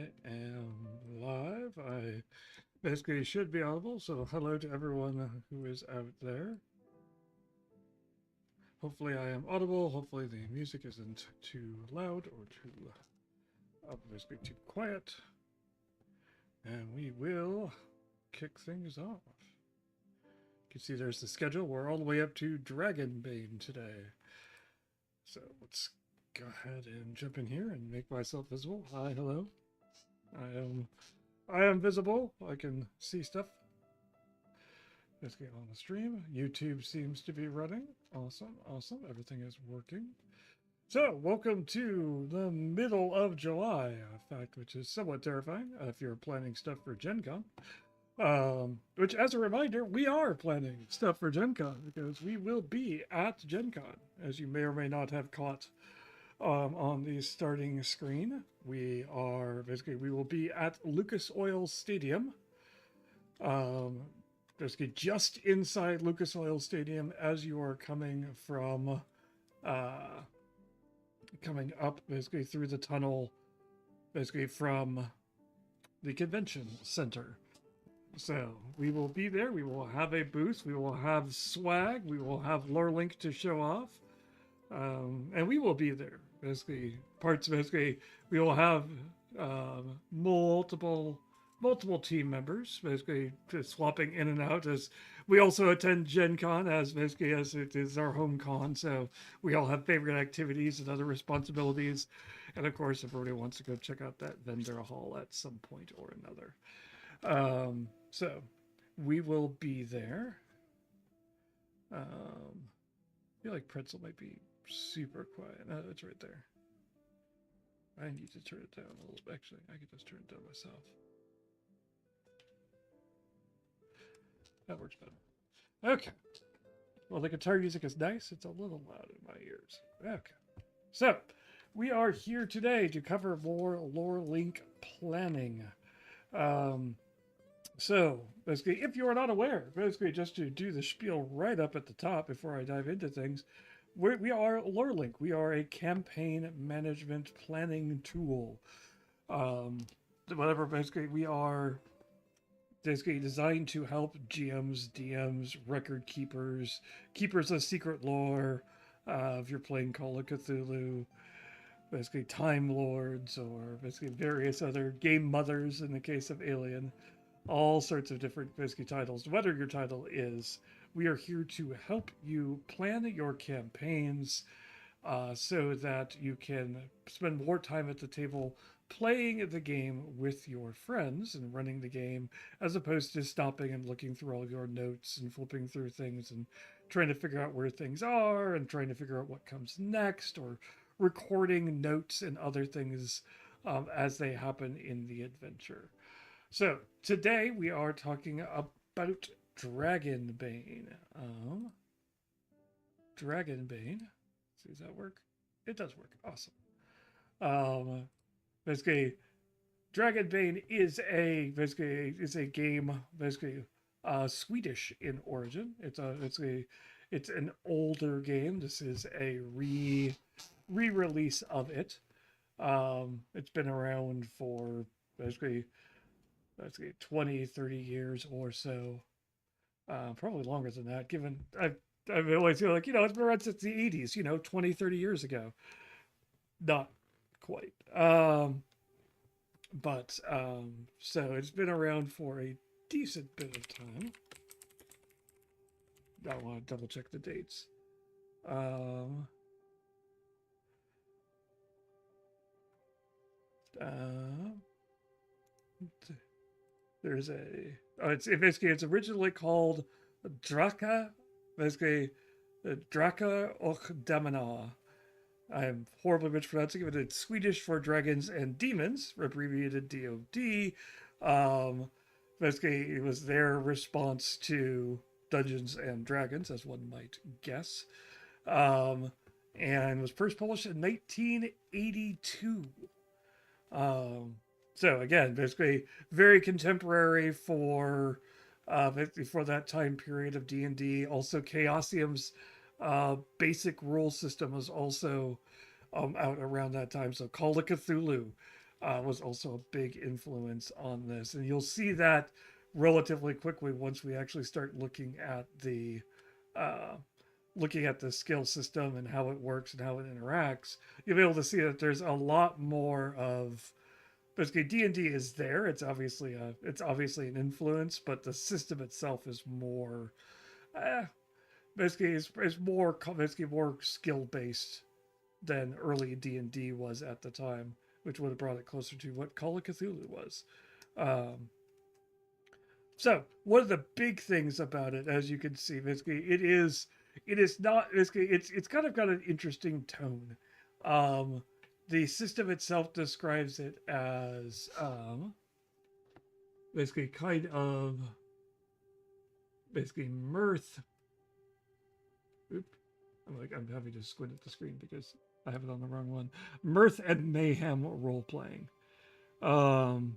I am live. I basically should be audible, so hello to everyone who is out there. Hopefully I am audible. Hopefully the music isn't too loud or too, basically too quiet. And we will kick things off. You can see there's the schedule. We're all the way up to Dragonbane today. So let's go ahead and jump in here and make myself visible. Hi, hello. I am visible. I can see stuff. Let's get on the stream. YouTube seems to be running. Awesome, awesome. Everything is working. So, welcome to the middle of July, a fact which is somewhat terrifying if you're planning stuff for Gen Con. Which, as a reminder, we are planning stuff for Gen Con because we will be at Gen Con, as you may or may not have caught on the starting screen. We will be at Lucas Oil Stadium. Basically just inside Lucas Oil Stadium as you are coming up basically through the tunnel, basically from the convention center. So we will be there. We will have a booth. We will have swag. We will have lore link to show off. And we will be there. Basically, we will have multiple team members, basically just swapping in and out as we also attend Gen Con as it is our home con. So we all have favorite activities and other responsibilities. And of course, everybody wants to go check out that vendor hall at some point or another. So we will be there. I feel like Pretzel might be super quiet. No, it's right there. I need to turn it down a little bit. Actually, I could just turn it down myself. That works better. Okay. Well, the guitar music is nice. It's a little loud in my ears. Okay. So, we are here today to cover more lore link planning. So, basically, if you are not aware, basically just to do the spiel right up at the top before I dive into things, we are LoreLink. We are a campaign management planning tool. We are basically designed to help GMs, DMs, record keepers, keepers of secret lore, if you're playing Call of Cthulhu, basically Time Lords, or basically various other game mothers in the case of Alien, all sorts of different basically titles. Whatever your title is, we are here to help you plan your campaigns so that you can spend more time at the table playing the game with your friends and running the game, as opposed to stopping and looking through all your notes and flipping through things and trying to figure out where things are and trying to figure out what comes next, or recording notes and other things as they happen in the adventure. So today we are talking about Dragonbane. Dragonbane. Does that work? It does work. Awesome. Basically, Dragonbane is a game Swedish in origin. It's an older game. This is a re-release of it. It's been around for basically 20, 30 years or so. Probably longer than that, given I've always feel like, it's been around since the 80s, 20, 30 years ago. Not quite. So it's been around for a decent bit of time. I want to double check the dates. There's it's originally called Draka, basically Draka och Demona. I'm horribly mispronouncing it, but it's Swedish for dragons and demons, abbreviated DOD. Basically, it was their response to Dungeons and Dragons, as one might guess, and was first published in 1982. So again, basically very contemporary for that time period of D&D. Also, Chaosium's basic rule system was also out around that time. So Call of Cthulhu was also a big influence on this, and you'll see that relatively quickly once we actually start uh, looking at the skill system and how it works and how it interacts. You'll be able to see that there's a lot more of basically D&D is there. It's obviously an influence, but the system itself is more uh, basically is more basically more skill based than early D&D was at the time, which would have brought it closer to what Call of Cthulhu was. Um, so one of the big things about it, as you can see, basically, it is not basically it's kind of got an interesting tone. Um, the system itself describes it as basically kind of basically mirth. Oop, I'm having to squint at the screen because I have it on the wrong one. Mirth and mayhem role playing. Um,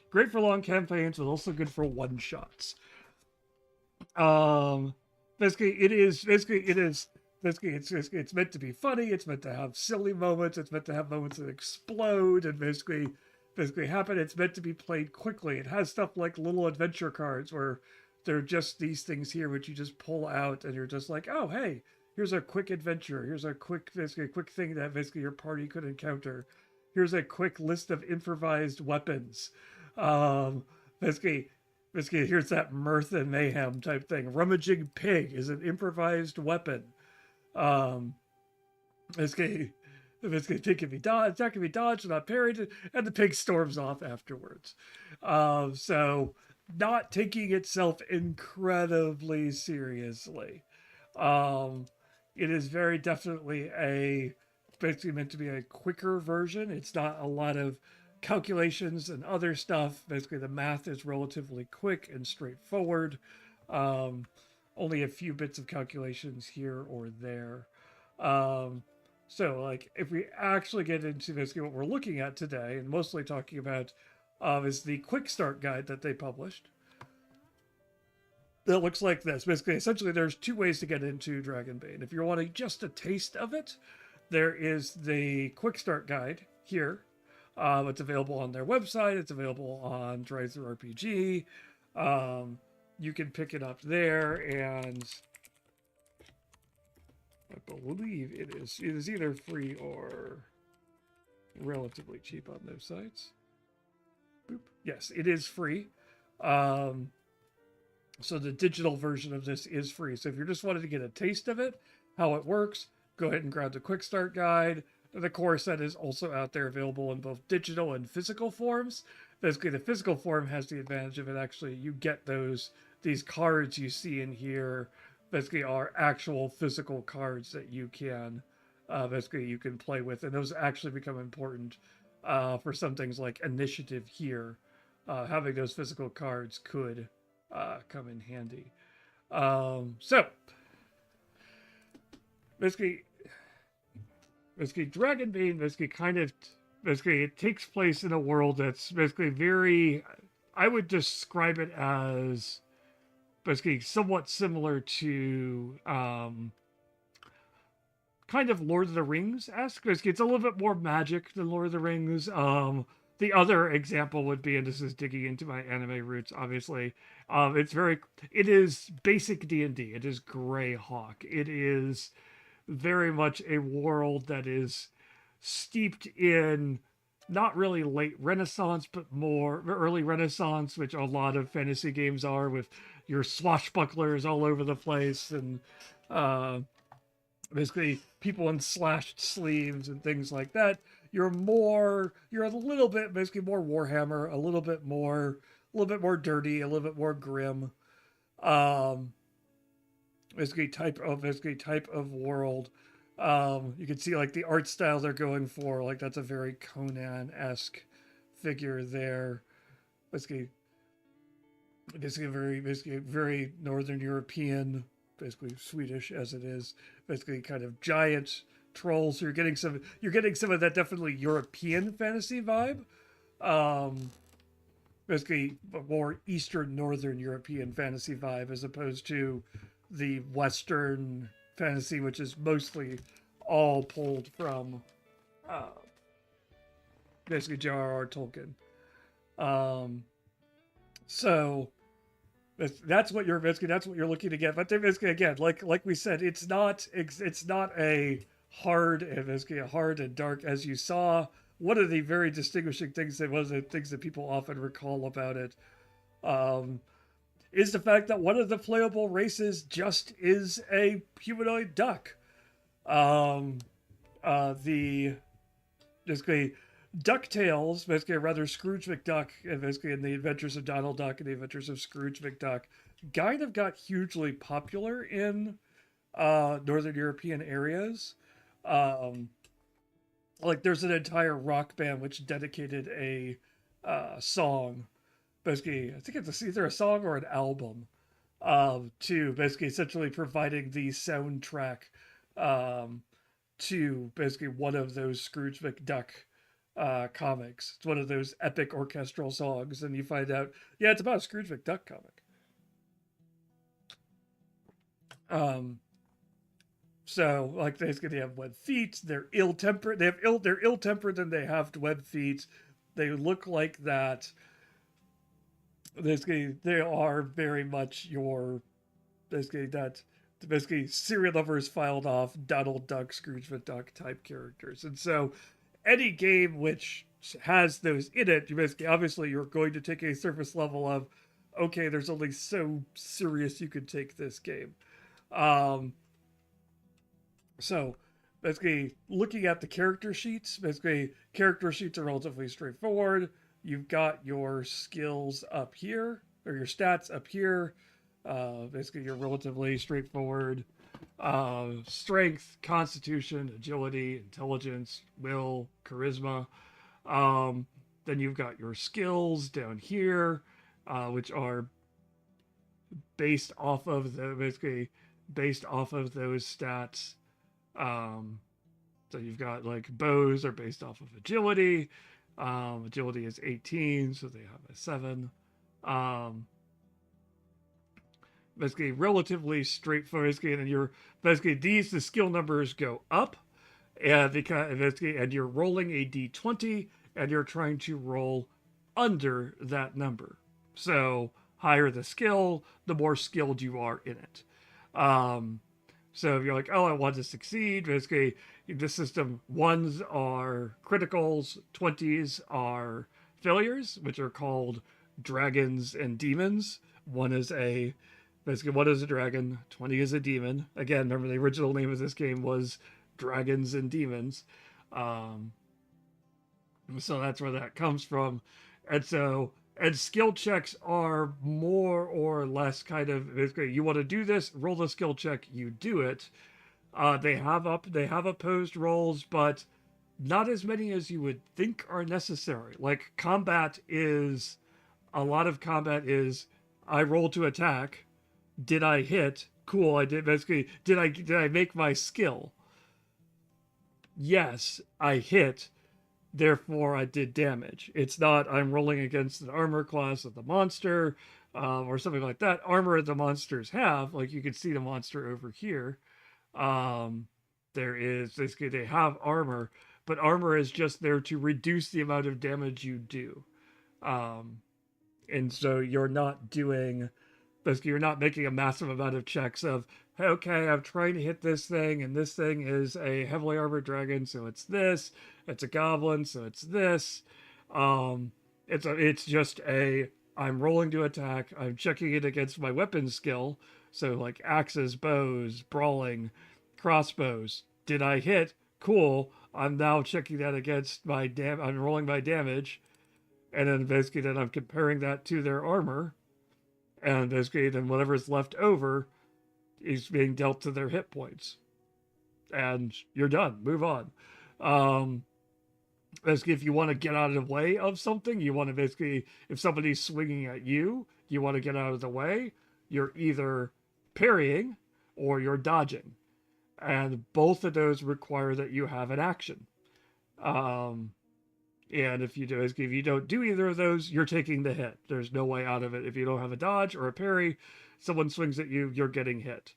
Great for long campaigns, but also good for one shots. Um, basically it's meant to be funny. It's meant to have silly moments. It's meant to have moments that explode and basically happen. It's meant to be played quickly. It has stuff like little adventure cards where they're just these things here which you just pull out and you're just like, oh hey, here's a quick adventure. Here's a quick thing that basically your party could encounter. Here's a quick list of improvised weapons. Um, basically, here's that mirth and mayhem type thing. Rummaging pig is an improvised weapon. Um, basically, pig can be dodged, that can be dodged, not parried, and the pig storms off afterwards. So, not taking itself incredibly seriously. Um, it is very definitely basically meant to be a quicker version. It's not a lot of calculations and other stuff. Basically, the math is relatively quick and straightforward. Um, Only a few bits of calculations here or there. Um, so, like, if we actually get into basically what we're looking at today, and mostly talking about, is the Quick Start guide that they published. That looks like this. Basically, essentially, there's two ways to get into Dragonbane. If you're wanting just a taste of it, there is the Quick Start guide here. It's available on their website. It's available on Drive Through RPG. You can pick it up there, and I believe it is either free or relatively cheap on those sites. Boop. Yes, it is free. So the digital version of this is free. So if you're just wanting to get a taste of it, how it works, go ahead and grab the Quick Start guide. The core set is also out there, available in both digital and physical forms. Basically, the physical form has the advantage of it actually, you get these cards you see in here, basically are actual physical cards that you can play with, and those actually become important for some things like initiative here. Having those physical cards could come in handy. So basically Dragonbane basically it takes place in a world that's basically very, I would describe it as basically somewhat similar to kind of Lord of the Rings-esque. Basically, it's a little bit more magic than Lord of the Rings. The other example would be, and this is digging into my anime roots, obviously, it is basic D&D. It is Greyhawk. It is very much a world that is steeped in not really late Renaissance, but more early Renaissance, which a lot of fantasy games are, with your swashbucklers all over the place and basically people in slashed sleeves and things like that. You're a little bit basically more Warhammer, a little bit more dirty, a little bit more grim. Um, basically type of world. You can see like the art style they're going for, like that's a very Conan-esque figure there. Basically very Northern European, basically Swedish as it is. Basically kind of giant trolls. You're getting some of that definitely European fantasy vibe. Basically more Eastern Northern European fantasy vibe as opposed to the Western fantasy, which is mostly all pulled from basically J.R.R. Tolkien. Um, so that's what you're basically that's what you're looking to get. But basically again, like we said, it's not a hard and basically a hard and dark as you saw. One of the very distinguishing things that one of the things that people often recall about it um, is the fact that one of the playable races just is a humanoid duck. Um, the basically DuckTales, basically a rather Scrooge McDuck, and basically in the Adventures of Donald Duck and the Adventures of Scrooge McDuck, kind of got hugely popular in Northern European areas. Um, like there's an entire rock band which dedicated a song, basically I think it's either a song or an album, to basically essentially providing the soundtrack um, to basically one of those Scrooge McDuck comics. It's one of those epic orchestral songs, and you find out, yeah, it's about a Scrooge McDuck comic. Um, so like they have web feet. They're ill tempered. They're ill tempered, and they have web feet. They look like that. Basically, they are very much your basically serial numbers filed off Donald Duck, Scrooge McDuck type characters, and so any game which has those in it, you basically obviously you're going to take a surface level of, okay, there's only so serious you can take this game. Um, so basically looking at the character sheets, basically character sheets are relatively straightforward. You've got your skills up here, or your stats up here. Basically, you're relatively straightforward. Strength, constitution, agility, intelligence, will, charisma. Then you've got your skills down here, which are based off of based off of those stats. So you've got like bows are based off of agility. Agility is 18, so they have a 7. Basically relatively straightforward. And you're basically the skill numbers go up, and and you're rolling a d20, and you're trying to roll under that number. So higher the skill, the more skilled you are in it. So if you're like, oh, I want to succeed, basically this system, ones are criticals, 20s are failures, which are called dragons and demons. One is a dragon, 20 is a demon. Again, remember the original name of this game was Dragons and Demons. So that's where that comes from. And skill checks are more or less kind of basically you want to do this, roll the skill check, you do it. They have opposed rolls, but not as many as you would think are necessary. Like a lot of combat is I roll to attack. Did I hit? Cool, I did. Basically, did I make my skill? Yes, I hit. Therefore, I did damage. It's not I'm rolling against an armor class of the monster or something like that. Armor the monsters have, like you can see the monster over here. There is basically they have armor, but armor is just there to reduce the amount of damage you do. And so you're not making a massive amount of checks of, hey, okay, I'm trying to hit this thing, and this thing is a heavily armored dragon, so it's this. It's a goblin, so it's this. It's just I'm rolling to attack. I'm checking it against my weapon skill. So like axes, bows, brawling, crossbows. Did I hit? Cool. I'm now checking that against I'm rolling my damage. And then basically then I'm comparing that to their armor. And basically then whatever's left over is being dealt to their hit points. And you're done. Move on. Basically, if you want to get out of the way of something, you want to basically, if somebody's swinging at you, you want to get out of the way, you're either parrying or you're dodging. And both of those require that you have an action. And if you don't do either of those, you're taking the hit. There's no way out of it. If you don't have a dodge or a parry, someone swings at you, you're getting hit.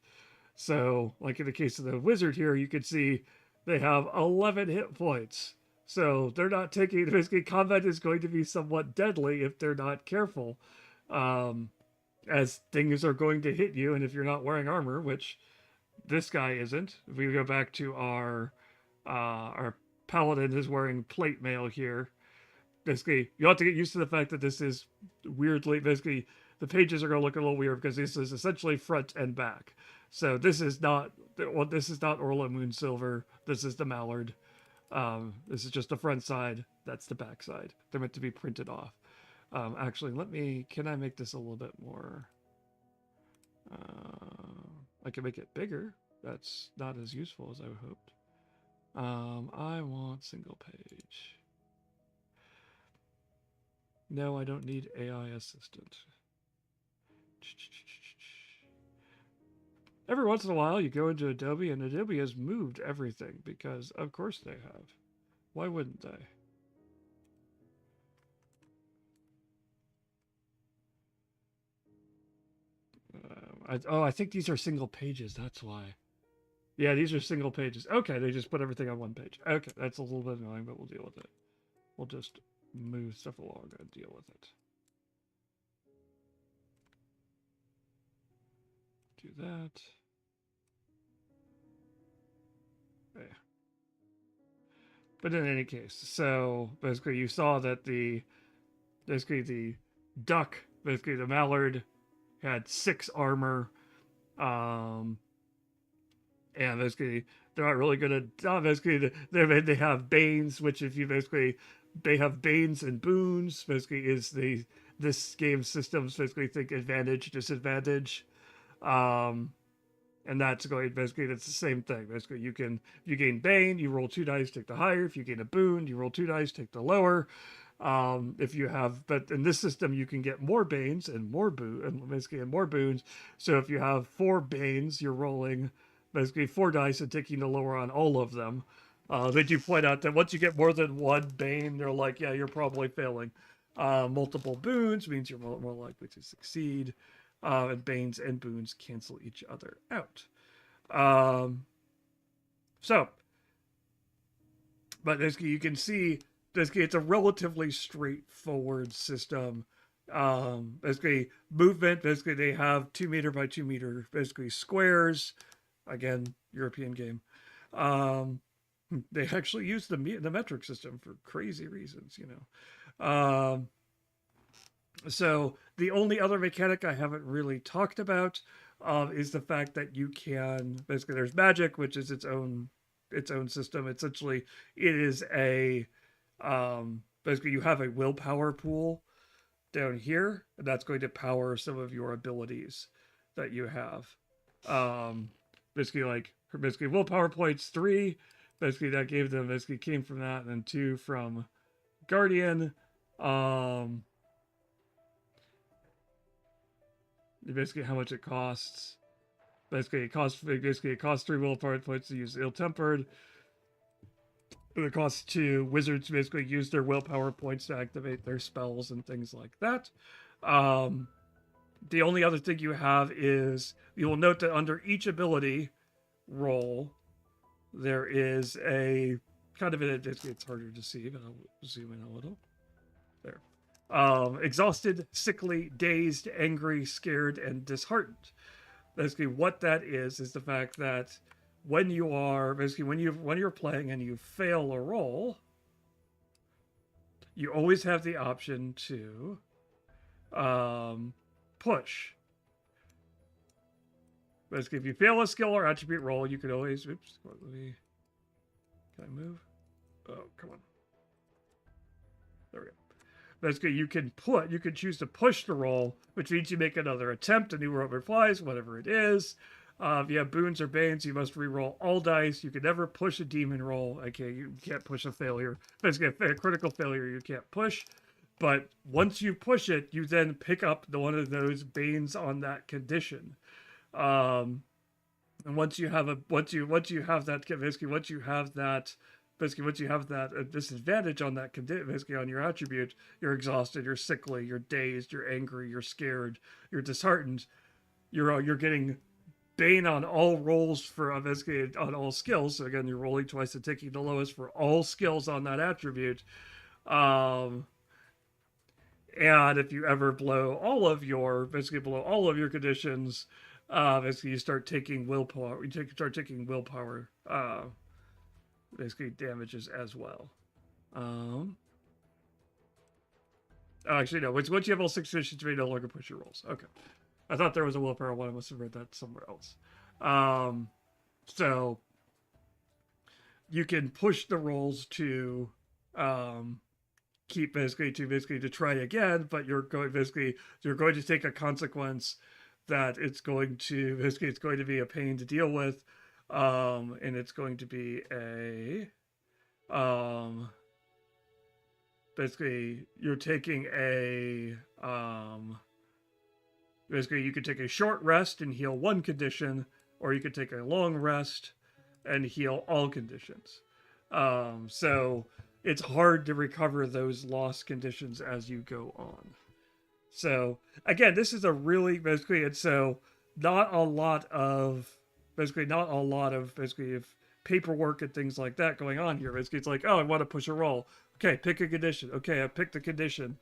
So, like in the case of the wizard here, you can see they have 11 hit points. So they're not taking, basically, combat is going to be somewhat deadly if they're not careful. Um, as things are going to hit you, and if you're not wearing armor, which this guy isn't. If we go back to our paladin is wearing plate mail here. Basically, you have to get used to the fact that this is weirdly, basically, the pages are going to look a little weird because this is essentially front and back. So this is not, well, this is not Orla Moonsilver. This is the Mallard. This is just the front side. That's the back side. They're meant to be printed off. Actually, can I make this a little bit more? I can make it bigger. That's not as useful as I hoped. I want single page. No, I don't need AI assistant. Every once in a while, you go into Adobe, and Adobe has moved everything because, of course, they have. Why wouldn't they? I think these are single pages. That's why. Yeah, these are single pages. Okay, they just put everything on one page. Okay, that's a little bit annoying, but we'll deal with it. We'll just move stuff along and deal with it. Do that. Yeah. But in any case, so basically you saw that the duck, basically the mallard, had 6 armor. And basically they're not really good at basically they have banes, which if you basically they have banes and boons, basically is this game systems basically think advantage, disadvantage. And that's going basically that's the same thing. Basically you gain bane, you roll 2 dice, take the higher. If you gain a boon, you roll 2 dice, take the lower. If you have, but in this system you can get more banes and more boons. So if you have 4 banes, you're rolling basically 4 dice and taking the lower on all of them. They do point out that once you get more than 1 bane, they're like, yeah, you're probably failing. Multiple boons means you're more likely to succeed. And banes and boons cancel each other out. But basically you can see basically it's a relatively straightforward system. Basically movement, basically they have 2 meter by 2 meter basically squares. Again, European game. They actually use the metric system for crazy reasons, you know. So the only other mechanic I haven't really talked about is the fact that you can basically there's magic, which is its own system. Essentially, it is a basically you have a willpower pool down here, and that's going to power some of your abilities that you have. Basically willpower points 3. Basically that gave them basically came from that, and then 2 from Guardian. Basically how much it costs. Basically it costs 3 willpower points to use ill-tempered. It costs 2 wizards to basically use their willpower points to activate their spells and things like that. The only other thing you have is you will note that under each ability roll, there is a kind of it's harder to see, but I'll zoom in a little. There. Exhausted, sickly, dazed, angry, scared, and disheartened. Basically, what that is the fact that when you're playing and you fail a roll, you always have the option to push. Basically, if you fail a skill or attribute roll, you could always. Oops. Can I move? Oh, come on. There we go. Basically, you can choose to push the roll, which means you make another attempt, a new roll flies, whatever it is. If you have boons or banes, you must re-roll all dice. You can never push a demon roll. Okay, you can't push a failure. Basically, a critical failure you can't push. But once you push it, you then pick up one of those banes on that condition. And once you have that disadvantage on that basically on your attribute, you're exhausted, you're sickly, you're dazed, you're angry, you're scared, you're disheartened. You're getting Bane on all rolls for basically on all skills. So again, you're rolling twice and taking the lowest for all skills on that attribute. Um, and if you ever blow all of your basically below all of your conditions, basically you start taking willpower. Start taking willpower. Basically damages as well. Actually, no. Once you have all 6 conditions, you may no longer push your rolls. Okay. I thought there was a willpower one. I must have read that somewhere else. So you can push the rolls to keep basically to try again, but you're going to take a consequence that it's going to be a pain to deal with, and it's going to be a basically you're taking a basically you could take a short rest and heal 1 condition, or you could take a long rest and heal all conditions. So it's hard to recover those lost conditions as you go on. So again, this is a really it's so not a lot of if paperwork and things like that going on here. Basically, it's like, oh, I want to push a roll. Okay, pick a condition. Okay, I picked the condition.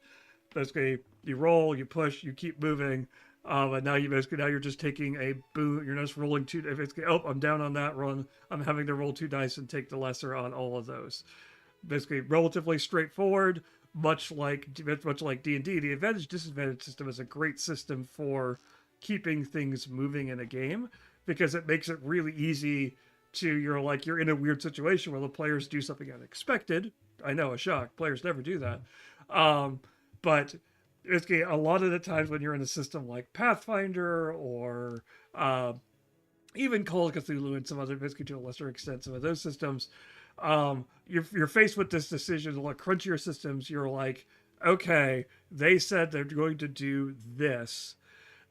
Basically, you roll, you push, you keep moving. And now you're just taking a boot. You're just rolling 2. If it's I'm down on that run, I'm having to roll 2 dice and take the lesser on all of those. Basically, relatively straightforward. Much like D&D, the advantage disadvantage system is a great system for keeping things moving in a game, because it makes it really easy to you're in a weird situation where the players do something unexpected. I know, a shock. Players never do that. But a lot of the times when you're in a system like Pathfinder or even Call of Cthulhu and some other, basically to a lesser extent, some of those systems, you're faced with this decision. Like crunchier systems, you're like, okay, they said they're going to do this.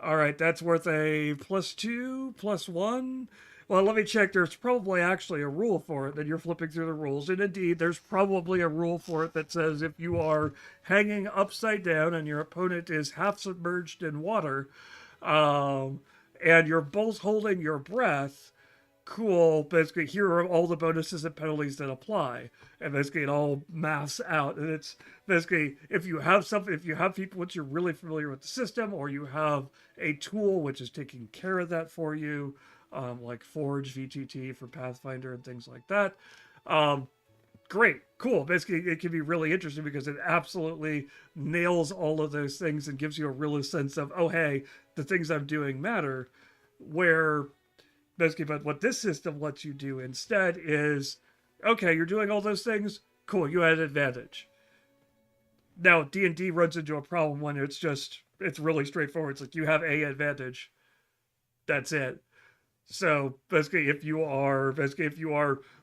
All right, that's worth a +2, +1. Well, let me check. There's probably actually a rule for it. Then you're flipping through the rules. And indeed, there's probably a rule for it that says if you are hanging upside down and your opponent is half submerged in water, and you're both holding your breath, cool, basically here are all the bonuses and penalties that apply. And basically it all maths out. And it's basically, if you have people which you're really familiar with the system, or you have a tool which is taking care of that for you, like Forge, VTT for Pathfinder and things like that. Great, cool. Basically, it can be really interesting because it absolutely nails all of those things and gives you a real sense of, oh, hey, the things I'm doing matter. Where basically, but what this system lets you do instead is, okay, you're doing all those things, cool, you had an advantage. Now, D&D runs into a problem when it's really straightforward. It's like you have a advantage. That's it. So basically, if you are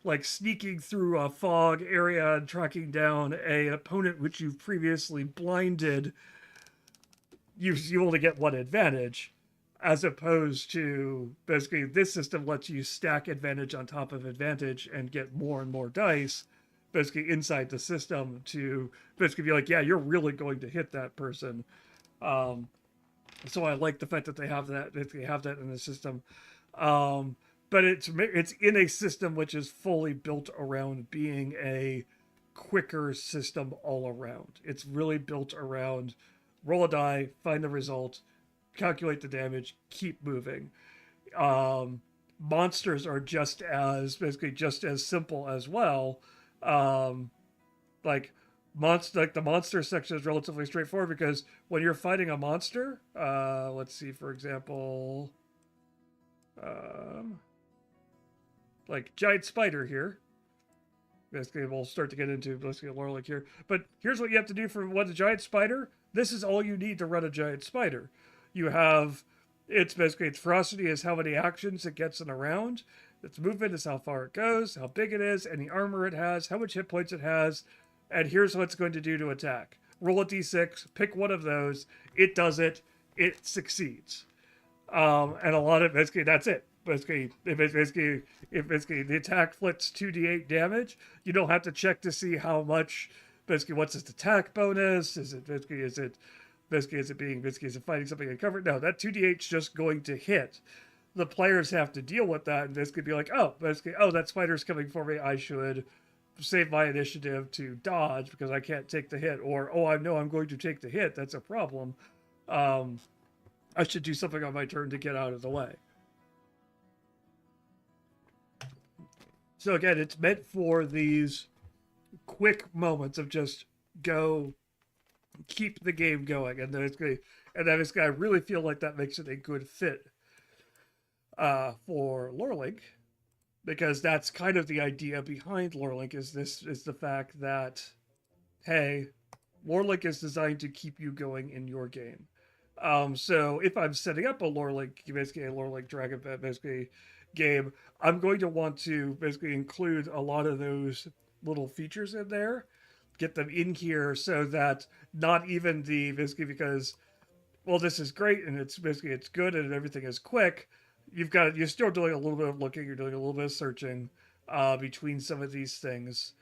like sneaking through a fog area and tracking down an opponent which you've previously blinded, you only get 1 advantage, as opposed to basically this system lets you stack advantage on top of advantage and get more and more dice, basically inside the system to basically be like, yeah, you're really going to hit that person. So I like the fact that they have that in the system. But it's in a system which is fully built around being a quicker system all around. It's really built around roll a die, find the result, calculate the damage, keep moving. Monsters are just as simple as well. Like the monster section is relatively straightforward because when you're fighting a monster, let's see, for example, like giant spider here. Basically, we'll start to get into basically Lorelic here. But here's what you have to do for what's a giant spider. This is all you need to run a giant spider. You have its ferocity is how many actions it gets in a round. Its movement is how far it goes, how big it is, any armor it has, how much hit points it has, and here's what it's going to do to attack. Roll a d6, pick one of those. It does it. It succeeds. And a lot of basically that's it. Basically, if the attack flits 2d8 damage, you don't have to check to see how much. Basically, what's its attack bonus? Is it fighting something uncovered? No, that 2d8 is just going to hit. the players have to deal with that, and this could be like, oh, basically, oh, that spider's coming for me. I should save my initiative to dodge because I can't take the hit, or oh, I know I'm going to take the hit. That's a problem. Um, I should do something on my turn to get out of the way. So again, it's meant for these quick moments of just go, keep the game going, and then it's going, and then it's going to really feel like that makes it a good fit for Lorelink, because that's kind of the idea behind Lorelink. Is the fact that, hey, Lorelink is designed to keep you going in your game. So if I'm setting up a Lorelink, basically a Lorelink Dragonbane basically game, I'm going to want to basically include a lot of those little features in there, get them in here so that not even the basically because, well, this is great and it's basically it's good and everything is quick. You're still doing a little bit of looking, you're doing a little bit of searching between some of these things.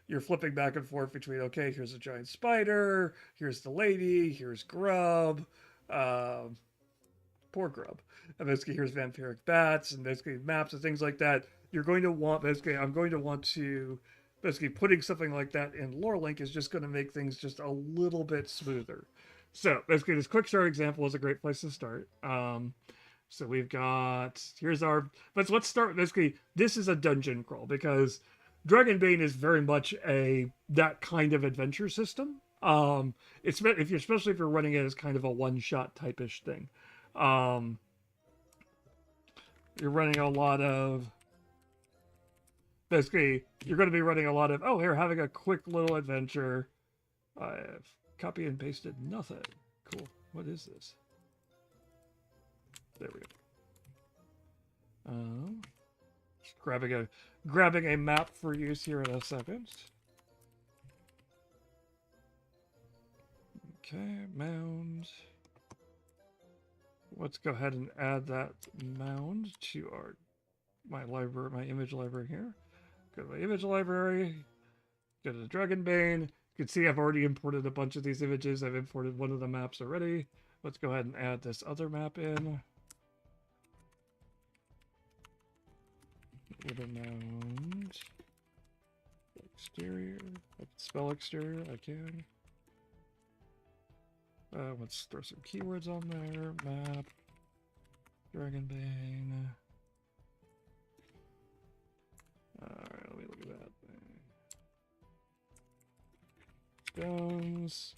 You're flipping back and forth between, okay, here's a giant spider, here's the lady, here's Grub, poor Grub, and basically here's vampiric bats, and basically maps and things like that. You're going to want, basically, I'm going to want to, basically putting something like that in Lorelink is just going to make things just a little bit smoother. So basically this quick start example is a great place to start. So we've got, here's our, but let's start, basically, this is a dungeon crawl because Dragonbane is very much that kind of adventure system. It's if you're especially if you're running it as kind of a one-shot type-ish thing. You're running a lot of, basically you're going to be running a lot of, oh, here, having a quick little adventure. I've copy and pasted nothing. Cool. What is this? There we go. Just grabbing a map for use here in a second. Okay, mound. Let's go ahead and add that mound to my library, my image library here. Go to my image library. Go to the Dragonbane. You can see I've already imported a bunch of these images. I've imported one of the maps already. Let's go ahead and add this other map in. Riddermound. Exterior. I can spell exterior. I can. Let's throw some keywords on there. Map. Dragonbane. Alright, let me look at that. Stones.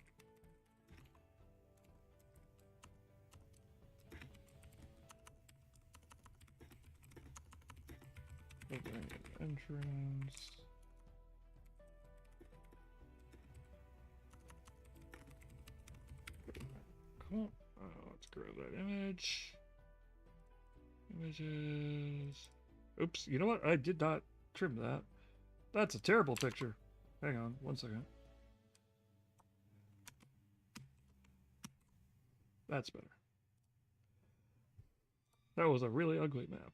Entrance. Cool. Let's grab that image. Images. Oops, you know what? I did not trim that. That's a terrible picture. Hang on, 1 second. That's better. That was a really ugly map.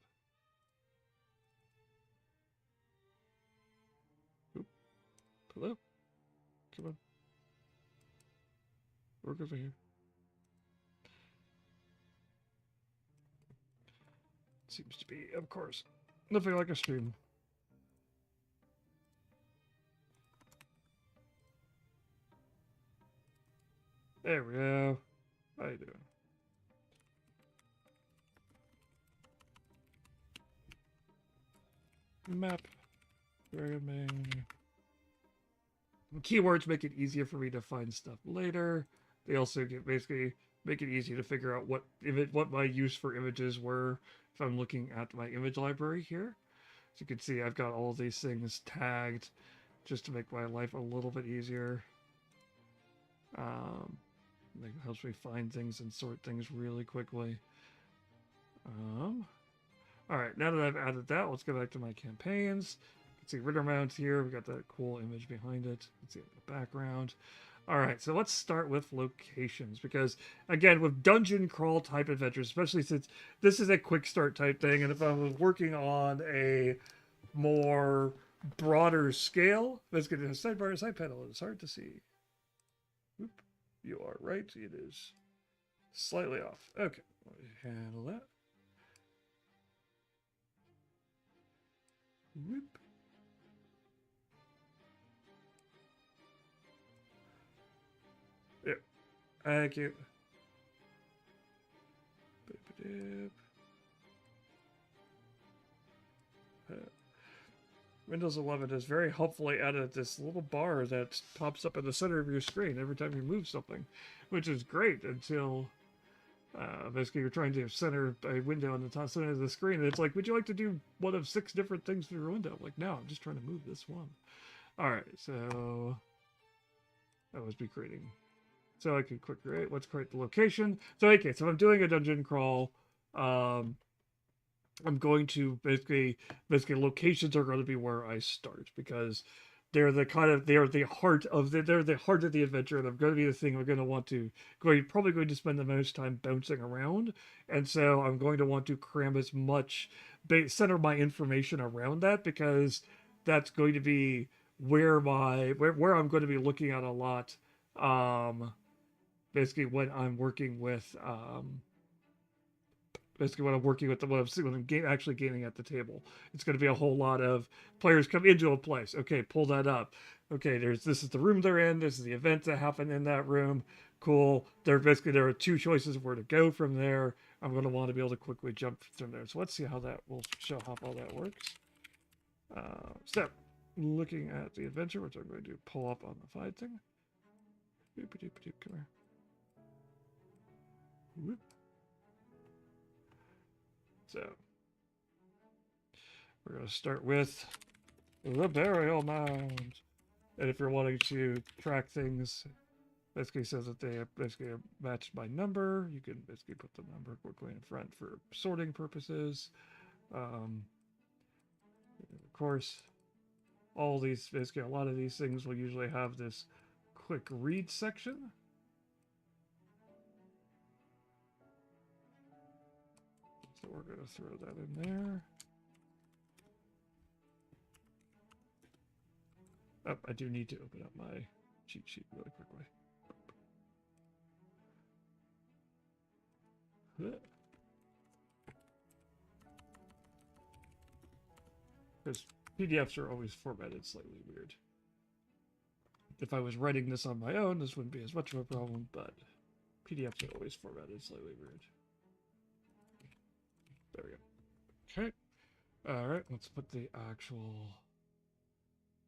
Oop. Hello? Come on. Work over here. Seems to be, of course, nothing like a stream. There we go. How you doing? Map. Dragonbane. Keywords make it easier for me to find stuff later. They also basically make it easy to figure out what my use for images were if I'm looking at my image library here. So you can see I've got all these things tagged just to make my life a little bit easier. It helps me find things and sort things really quickly. Alright, now that I've added that, let's go back to my campaigns. You can see Riddermound here. We've got that cool image behind it. You can see it in the background. Alright, so let's start with locations, because, again, with dungeon crawl type adventures, especially since this is a quick start type thing, and if I was working on a more broader scale, let's get to the sidebar, side panel. It's hard to see. Oop, you are right. It is slightly off. Okay, let me handle that. Whoop. Yeah. Thank you. Windows 11 has very helpfully added this little bar that pops up in the center of your screen every time you move something, which is great until basically you're trying to center a window on the top center of the screen. And it's like, would you like to do one of 6 different things through your window? I'm like, no, I'm just trying to move this one. All right, so that was be creating. So I can quick create. Let's create the location. So okay, so if I'm doing a dungeon crawl, I'm going to basically locations are going to be where I start because they're the heart of the adventure, and they're going to be the thing I'm going to want to probably going to spend the most time bouncing around, and so I'm going to want to cram as much center my information around that because that's going to be where I'm going to be looking at a lot. Basically when I'm working with actually gaming at the table. It's going to be a whole lot of players come into a place. Okay, pull that up. Okay, this is the room they're in. This is the event that happened in that room. Cool. There are 2 choices of where to go from there. I'm going to want to be able to quickly jump from there. So let's see how that will show how all that works. So, looking at the adventure, which I'm going to pull up on the side thing. Come here. Whoop. So, we're going to start with the burial mound. And if you're wanting to track things, basically says that they are basically matched by number. You can basically put the number quickly in front for sorting purposes. Of course, all these, basically a lot of these things will usually have this quick read section. So we're going to throw that in there. Oh, I do need to open up my cheat sheet really quickly. Because PDFs are always formatted slightly weird. If I was writing this on my own, this wouldn't be as much of a problem, but PDFs are always formatted slightly weird. There we go. Okay. All right, let's put the actual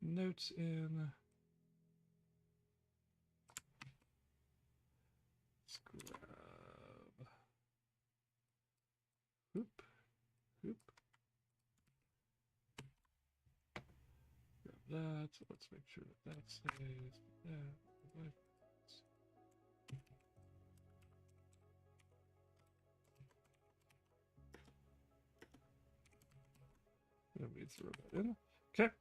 notes in. Let's grab. Hoop. Hoop. Grab that. Let's make sure that that stays. Let me throw that in. Okay.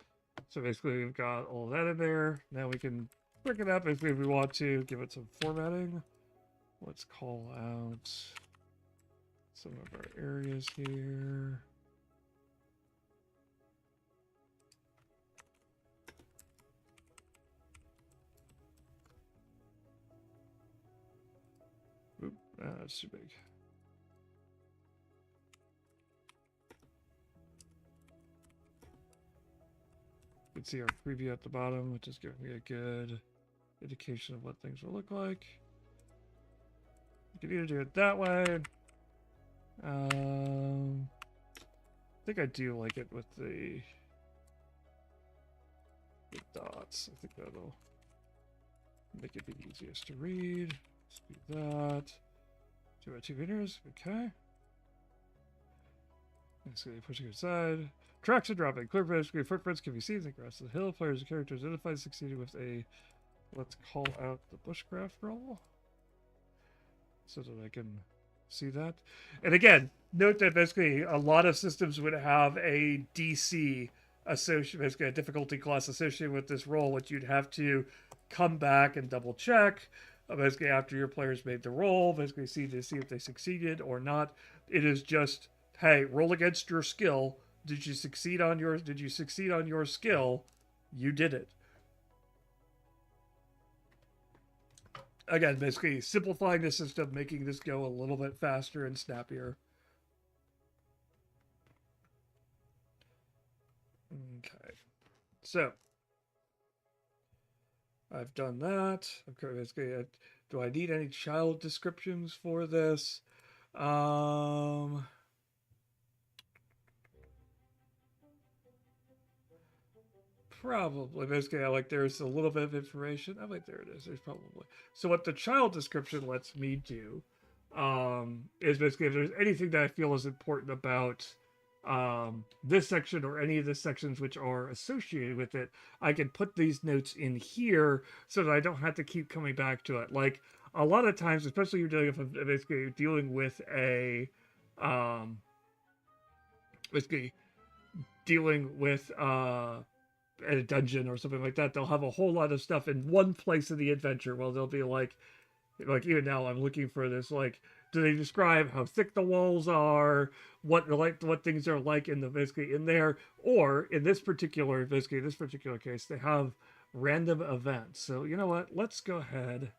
So basically we've got all that in there. Now we can break it up basically if we want to give it some formatting. Let's call out some of our areas here. Oop, that's too big. You can see our preview at the bottom, which is giving me a good indication of what things will look like. You can either do it that way. I think I do like it with the dots. I think that'll make it the easiest to read. Let's do that. 2 by 2 meters. Okay. So pushing aside. Tracks are dropping. Clear footprints can be seen across the hill. Players and characters identified succeeded with a, let's call out the bushcraft roll so that I can see that. And again, note that basically a lot of systems would have a DC associated, basically a difficulty class associated with this roll, which you'd have to come back and double check. Basically, after your players made the roll, basically see if they succeeded or not. It is just, hey, roll against your skill. Did you succeed on your skill? You did it. Again, basically simplifying the system, making this go a little bit faster and snappier. So I've done that. Okay, do I need any child descriptions for this? Probably. Basically, there's a little bit of information. There it is. There's probably. So what the child description lets me do, is basically if there's anything that I feel is important about this section or any of the sections which are associated with it, I can put these notes in here so that I don't have to keep coming back to it. Like a lot of times, especially if I'm basically dealing with basically dealing with at a dungeon or something like that, they'll have a whole lot of stuff in one place of the adventure. Well, they'll be like even now I'm looking for this, like, do they describe how thick the walls are, what things are like in the basically in there, or in this particular case they have random events. So you know what, let's go ahead.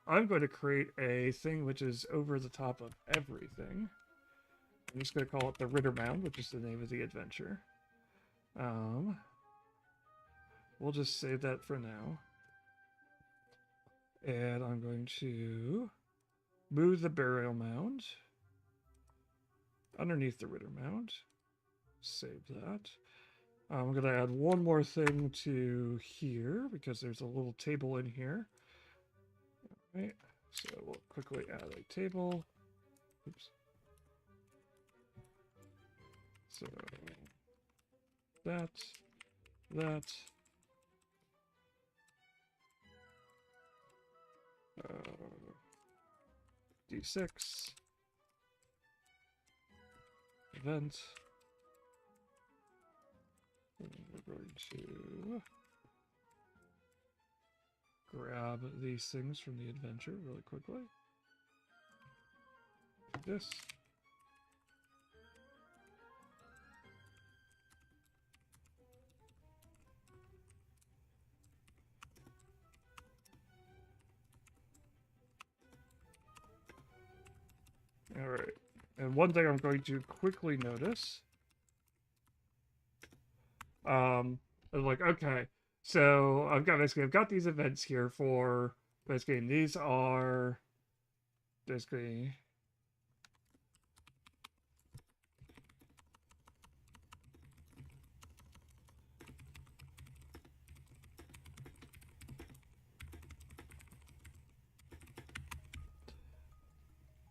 I'm going to create a thing which is over the top of everything. I'm just going to call it the Riddermound, which is the name of the adventure. We'll just save that for now. And I'm going to move the burial mound underneath the Riddermound. Save that. I'm going to add one more thing to here because there's a little table in here. All right, so we'll quickly add a table. Oops. So that. D6 event. And we're going to grab these things from the adventure really quickly. This. All right. And one thing I'm going to quickly notice, like, okay, so I've got these events here for basically, and these are basically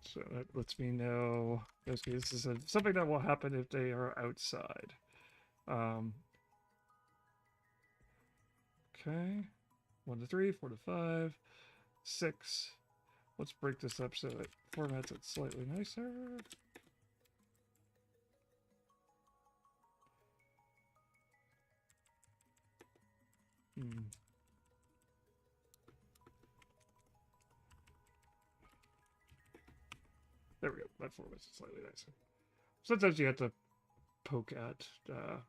so that lets me know basically this is something that will happen if they are outside. Okay, 1 to 3, 4 to 5, 6. Let's break this up so it formats it slightly nicer. There we go. That formats it slightly nicer. Sometimes you have to poke at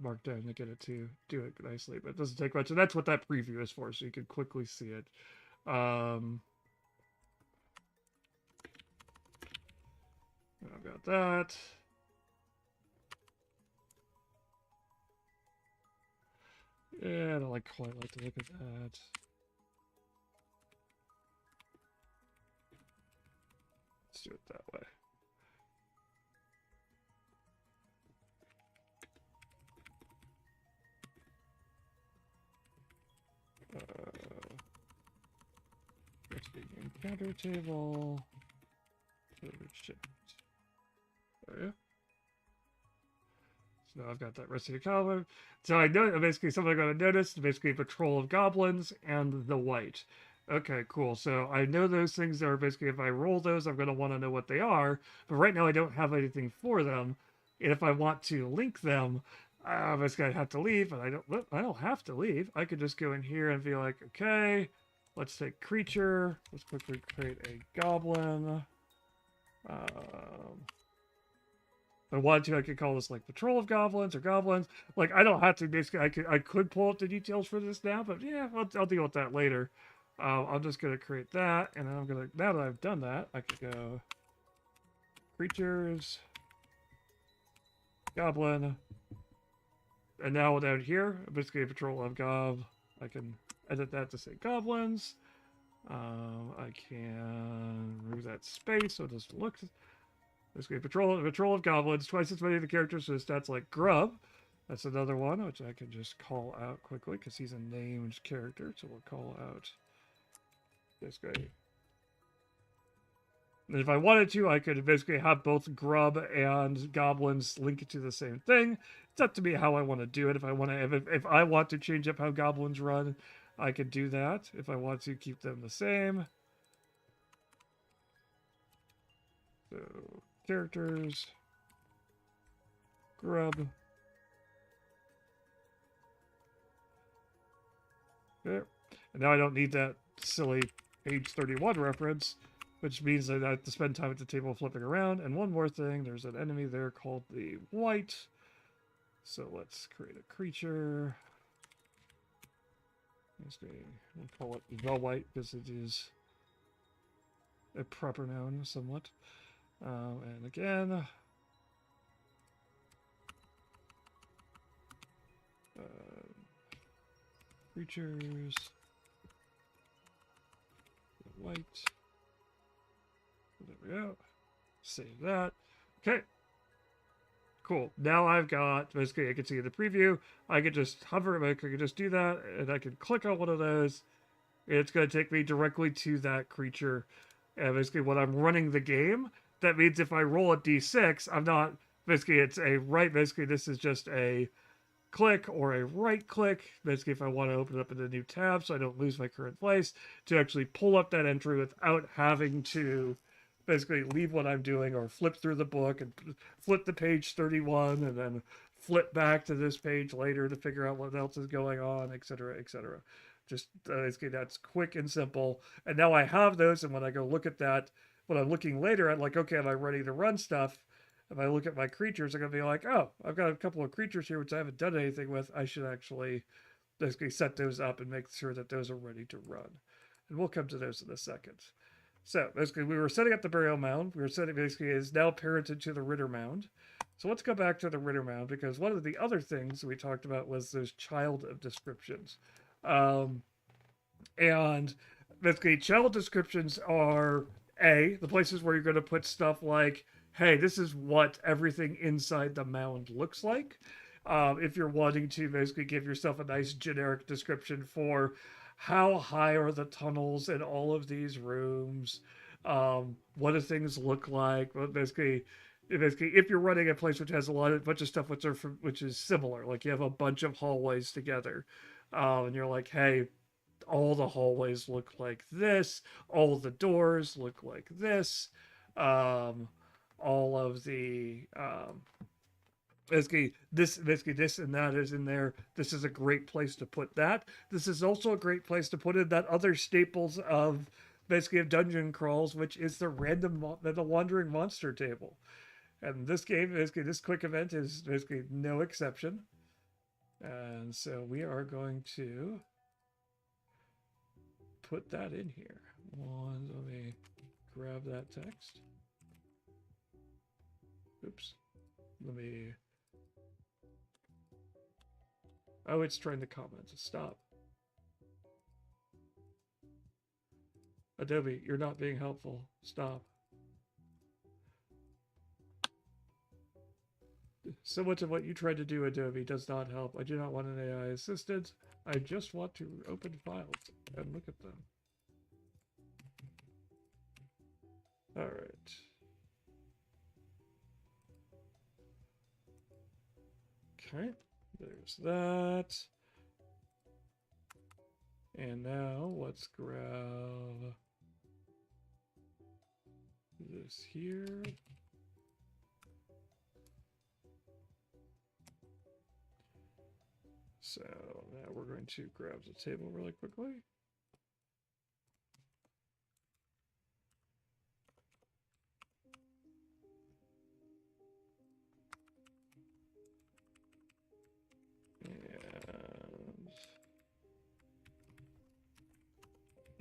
Markdown to get it to do it nicely, but it doesn't take much. And that's what that preview is for, so you can quickly see it. I've got that. Yeah, I don't quite like to look at that. Let's do it that way. Let's be encounter table. Shift. There you go. So now I've got that rest of the column. So I know basically something I'm going to notice, basically patrol of goblins and the white. Okay, cool. So I know those things are basically, if I roll those, I'm going to want to know what they are. But right now I don't have anything for them. And if I want to link them, basically I'd have to leave. But I don't have to leave. I could just go in here and be like, okay, let's take creature. Let's quickly create a goblin. If I wanted to, I could call this like Patrol of Goblins or Goblins. Like, I don't have to basically, I could pull up the details for this now, but yeah, I'll deal with that later. I'm just going to create that, and then I'm going to, now that I've done that, I could go creatures, goblin, And now down here, basically patrol of gob. I can edit that to say goblins. I can remove that space so it doesn't look. Basically, patrol of goblins. Twice as many of the characters with stats like Grub. That's another one which I can just call out quickly because he's a named character. So we'll call out this guy. And if I wanted to, I could basically have both Grub and Goblins link to the same thing. It's up to me how I want to do it. If I want to, if I want to change up how Goblins run, I could do that. If I want to keep them the same. So, characters. Grub. There. And now I don't need that silly page 31 reference, which means that I have to spend time at the table flipping around. And one more thing, there's an enemy there called the White. So let's create a creature. We'll call it the White because it is a proper noun somewhat. And again, creatures, White. There we go. Save that. Okay. Cool. Now I've got, basically I can see in the preview, I could just hover, I could just do that, and I can click on one of those. It's going to take me directly to that creature. And basically when I'm running the game, that means if I roll a d6, I'm not, basically it's a right, basically this is just a click or a right click, basically if I want to open it up in a new tab so I don't lose my current place, to actually pull up that entry without having to basically leave what I'm doing or flip through the book and flip to page 31 and then flip back to this page later to figure out what else is going on, etc., etc. Just basically that's quick and simple. And now I have those, and when I go look at that, when I'm looking later, I'm like, okay, am I ready to run stuff? If I look at my creatures, I'm going to be like, oh, I've got a couple of creatures here which I haven't done anything with. I should actually basically set those up and make sure that those are ready to run. And we'll come to those in a second. So basically, we were setting up the burial mound. We were setting, basically, is now parented to the Riddermound. So let's go back to the Riddermound, because one of the other things we talked about was those child of descriptions. And basically, child descriptions are the places where you're going to put stuff like, hey, this is what everything inside the mound looks like. If you're wanting to basically give yourself a nice generic description for how high are the tunnels in all of these rooms, what do things look like, well, basically if you're running a place which has a bunch of stuff which is similar, like you have a bunch of hallways together, and you're like, hey, all the hallways look like this, all the doors look like this, all of the basically this and that is in there. This is a great place to put that. This is also a great place to put in that other staples of basically of dungeon crawls, which is the wandering monster table. And this game, basically this quick event is basically no exception. And so we are going to put that in here. Let me grab that text. Oops. Let me... Oh, it's trying to comment. Stop. Adobe, you're not being helpful. Stop. So much of what you tried to do, Adobe, does not help. I do not want an AI assistant. I just want to open files and look at them. All right. Okay, there's that. And now let's grab this here. So now we're going to grab the table really quickly. And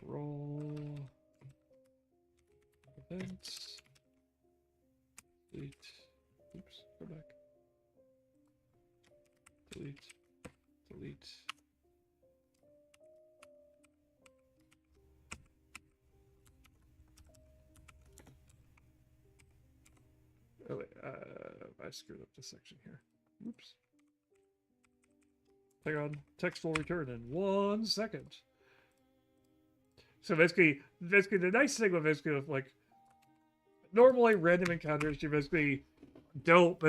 roll events. Delete. Oops, go back. delete, delete. Oh wait, I screwed up this section here. Oops. Hang on, text will return in 1 second. So basically the nice thing with like normally random encounters, you basically don't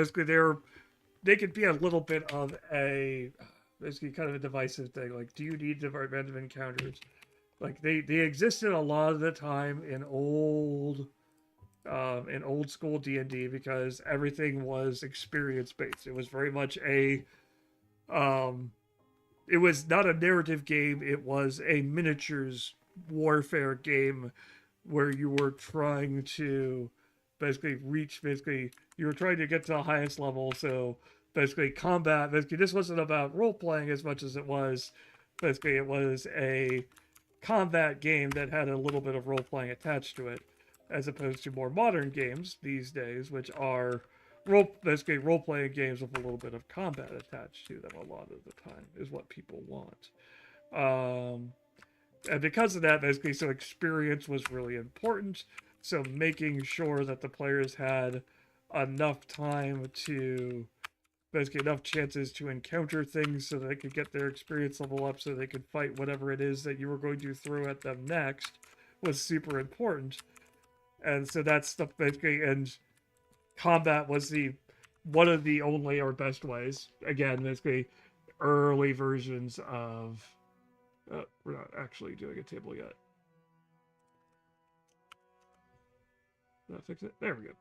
they could be a little bit of a basically kind of a divisive thing. Like, do you need the random encounters? Like they existed a lot of the time in old school D&D because everything was experience based. It was very much a it was not a narrative game, it was a miniatures warfare game where you were trying to you were trying to get to the highest level. So basically combat, this wasn't about role playing as much as it was a combat game that had a little bit of role playing attached to it, as opposed to more modern games these days, which are role playing games with a little bit of combat attached to them. A lot of the time is what people want. And because of that, so experience was really important. So making sure that the players had enough time to enough chances to encounter things so they could get their experience level up so they could fight whatever it is that you were going to throw at them next was super important. And so that's stuff and combat was one of the only or best ways. Again, early versions of we're not actually doing a table yet. Did that fix it? There we go.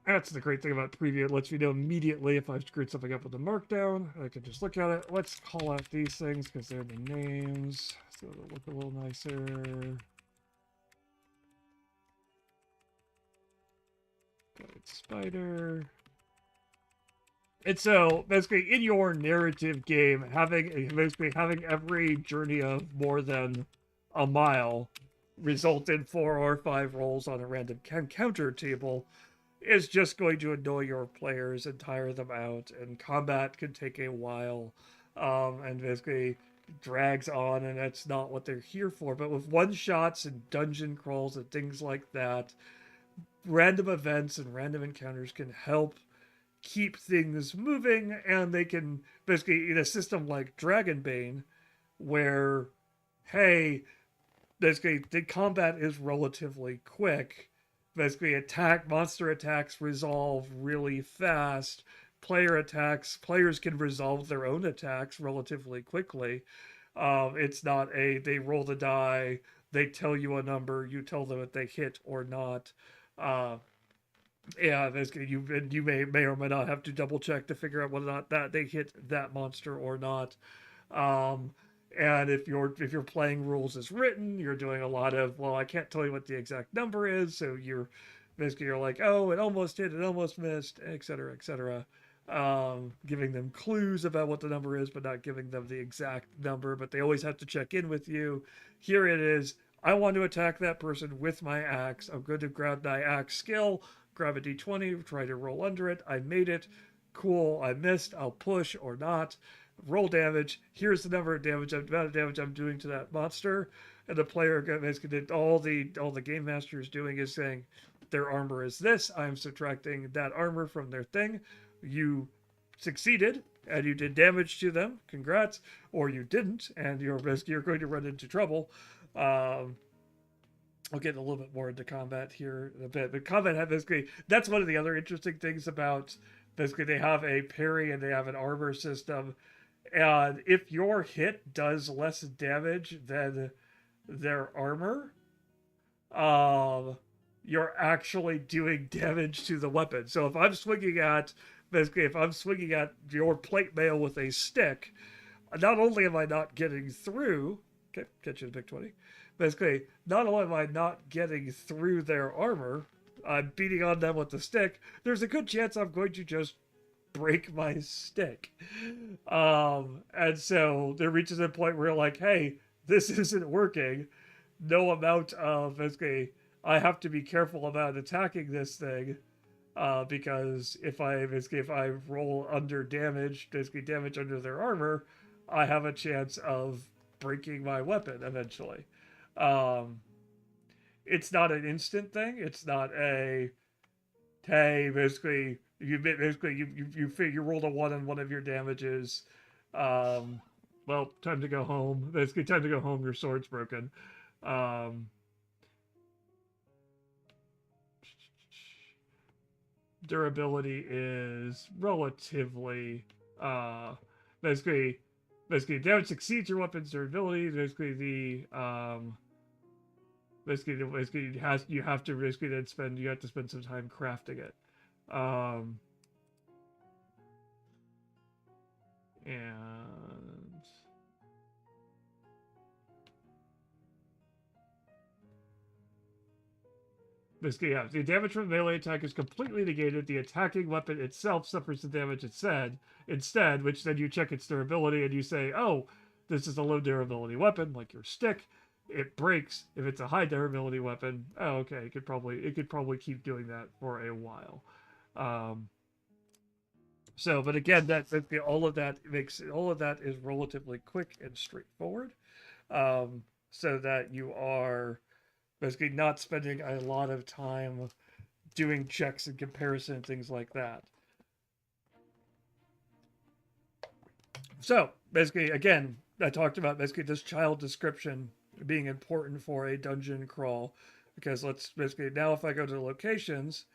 That's the great thing about preview. It lets me know immediately if I've screwed something up with the markdown. I can just look at it. Let's call out these things because they're the names, so it'll look a little nicer. Spider. And so basically in your narrative game, having every journey of more than a mile result in 4 or 5 rolls on a random encounter table is just going to annoy your players and tire them out, and combat can take a while, and basically drags on, and that's not what they're here for. But with one-shots and dungeon crawls and things like that, random events and random encounters can help keep things moving, and they can basically, in a system like Dragonbane, where, hey, basically the combat is relatively quick. Basically, monster attacks resolve really fast. Players can resolve their own attacks relatively quickly. It's not they roll the die, they tell you a number, you tell them if they hit or not. Yeah, basically you may or may not have to double check to figure out whether or not that they hit that monster or not. And if you're playing rules as written, you're doing a lot of, well, I can't tell you what the exact number is, so you're like, oh, it almost hit, it almost missed, etc., etc. Giving them clues about what the number is, but not giving them the exact number. But they always have to check in with you. Here it is. I want to attack that person with my axe. I'm going to grab my axe skill, grab a d20, try to roll under it. I made it. Cool. I missed. I'll push or not. Roll damage. Here's the number of damage, amount of damage I'm doing to that monster. And the player basically all the game master is doing is saying their armor is this. I'm subtracting that armor from their thing. You succeeded and you did damage to them. Congrats. Or you didn't, and you're going to run into trouble. I'll get a little bit more into combat here in a bit. But combat that's one of the other interesting things about basically they have a parry and they have an armor system. And if your hit does less damage than their armor, you're actually doing damage to the weapon. So if I'm swinging at your plate mail with a stick, not only am I not getting through, okay, catch you in a big 20. Basically, not only am I not getting through their armor, I'm beating on them with the stick. There's a good chance I'm going to just break my stick. And so there reaches a point where you're like, hey, this isn't working. No amount of basically I have to be careful about attacking this thing because if I roll under damage, basically damage under their armor, I have a chance of breaking my weapon eventually. Um, it's not an instant thing. It's not a hey, you rolled a one on one of your damages. Um, well, time to go home. Basically, time to go home. Your sword's broken. Um, Durability is relatively basically damage exceeds your weapon's durability. Basically you have to basically then spend some time crafting it. Um, and basically, yeah, the damage from the melee attack is completely negated. The attacking weapon itself suffers the damage instead, which then you check its durability and you say, oh, this is a low durability weapon, like your stick. It breaks. If it's a high durability weapon, oh, okay, it could probably keep doing that for a while. But again, all of that is relatively quick and straightforward, so that you are basically not spending a lot of time doing checks and comparison and things like that. So basically, again, I talked about basically this child description being important for a dungeon crawl, because let's basically now if I go to the locations,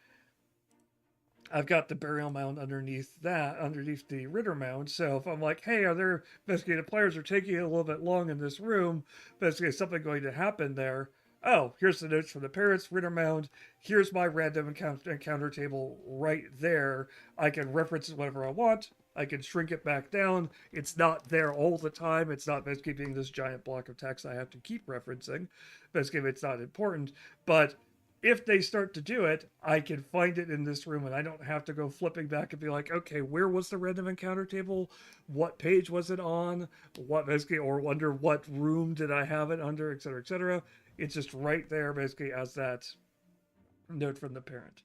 I've got the burial mound underneath the Riddermound. So if I'm like, hey, are there basically the players are taking it a little bit long in this room, basically is something going to happen there? Oh, here's the notes from the parents, Riddermound. Here's my random encounter table right there. I can reference it whenever I want. I can shrink it back down. It's not there all the time. It's not basically being this giant block of text I have to keep referencing. Basically, it's not important. But if they start to do it, I can find it in this room and I don't have to go flipping back and be like, okay, where was the random encounter table? What page was it on? What basically, or wonder what room did I have it under, et cetera, et cetera. It's just right there basically as that note from the parent.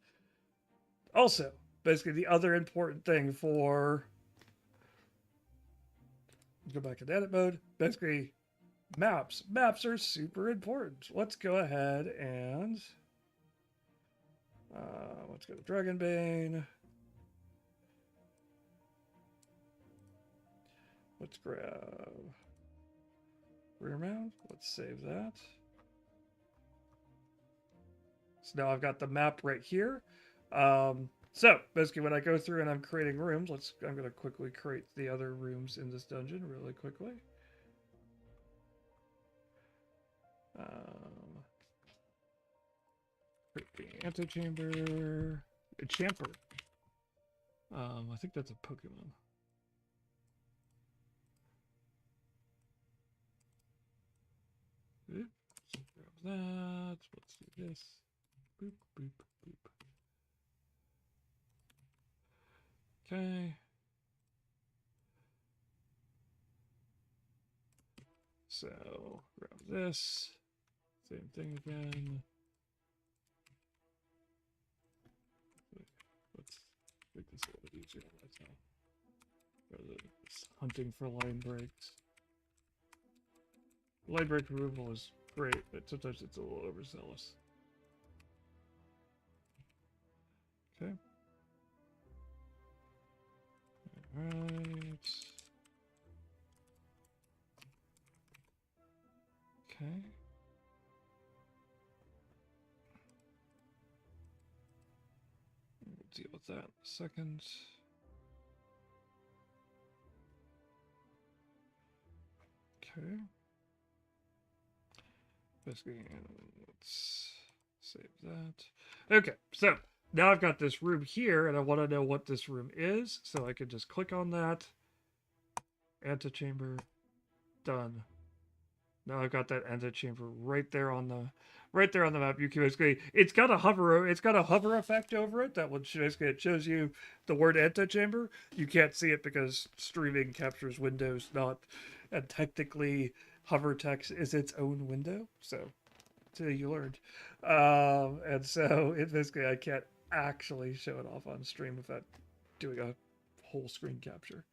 Also, basically the other important thing for, go back to edit mode, basically maps. Maps are super important. Let's go ahead and let's go to Dragonbane. Let's grab Riddermound. Let's save that. So now I've got the map right here. So basically when I go through and I'm creating rooms, I'm going to quickly create the other rooms in this dungeon really quickly. Create the antechamber. A champer. I think that's a Pokemon. Oops. Grab that. Let's do this. Boop, boop, boop. Okay. So grab this. Same thing again. Let's make this a little easier on myself. Hunting for line breaks. Line break removal is great, but sometimes it's a little overzealous. Okay. Alright. Okay. We'll deal with that in a second. Okay. Basically, let's save that. Okay, so now I've got this room here, and I want to know what this room is, so I can just click on that. Antechamber. Done. Now I've got that antechamber right there on the map. You can basically, it's got a hover effect over it that would basically, it shows you the word antechamber. You can't see it because streaming captures windows, not, and technically hover text is its own window. So you learned, and so it basically I can't actually show it off on stream without doing a whole screen capture.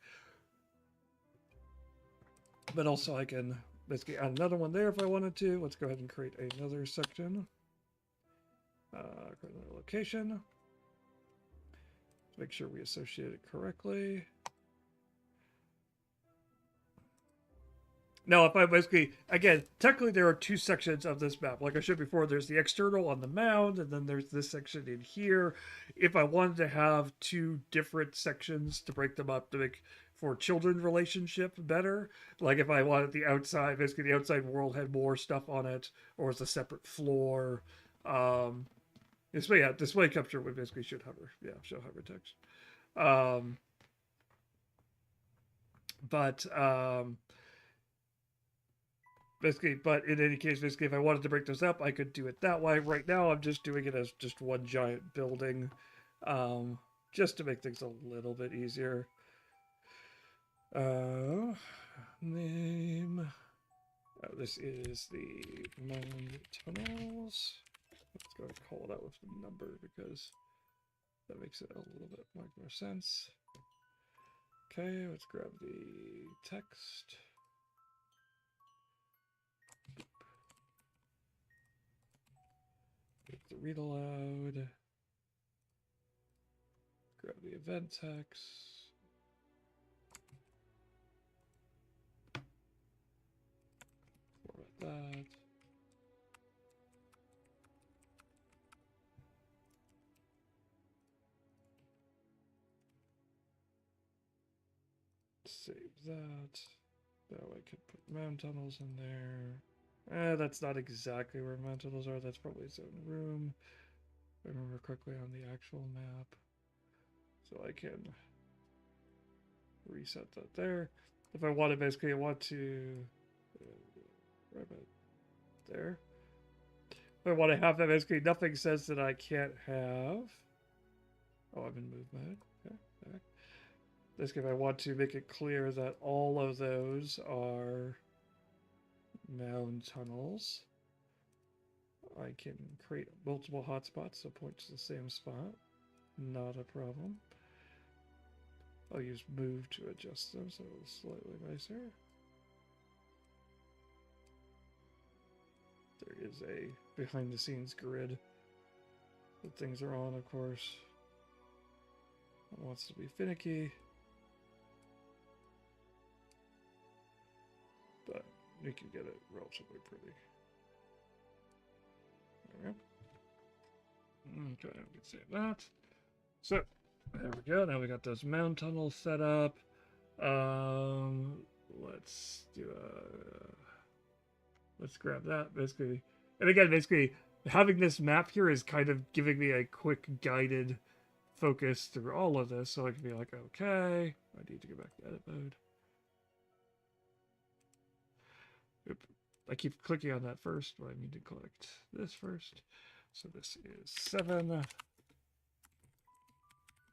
But also I can basically add another one there if I wanted to. Let's go ahead and create another section. Create another location. Make sure we associate it correctly. Now, if I basically, again, technically there are two sections of this map. Like I showed before, there's the external on the mound, and then there's this section in here. If I wanted to have two different sections to break them up to make for children relationship better, like if I wanted the outside, basically the outside world had more stuff on it, or was a separate floor. Display capture would basically should hover. Yeah, show hover text. Basically, but in any case, basically, if I wanted to break those up, I could do it that way. Right now, I'm just doing it as just one giant building, just to make things a little bit easier. Name. Oh, this is the Mound Tunnels. Let's go and call it out with the number because that makes it a little bit more sense. Okay, let's grab the text. Get the read aloud. Grab the event text. Format that. Save that. Now I could put mound tunnels in there. That's not exactly where mound tunnels are. That's probably its own room. If I remember correctly on the actual map. So I can reset that there. If I want to, basically, I want to right about there. If I want to have that, basically, nothing says that I can't have. Oh, I'm in move mode. Okay, back. Basically, if I want to make it clear that all of those are mound tunnels, I can create multiple hotspots so point to the same spot. Not a problem. I'll use move to adjust them so it's slightly nicer. There is a behind the scenes grid that things are on, of course. It wants to be finicky. But we can get it relatively pretty. There we go. Okay, we can save that. So, there we go. Now we got those mound tunnels set up. Let's do let's grab that, basically. And again, basically, having this map here is kind of giving me a quick guided focus through all of this, so I can be like, okay, I need to go back to edit mode. Oop. I keep clicking on that first, but I need to click this first. So this is 7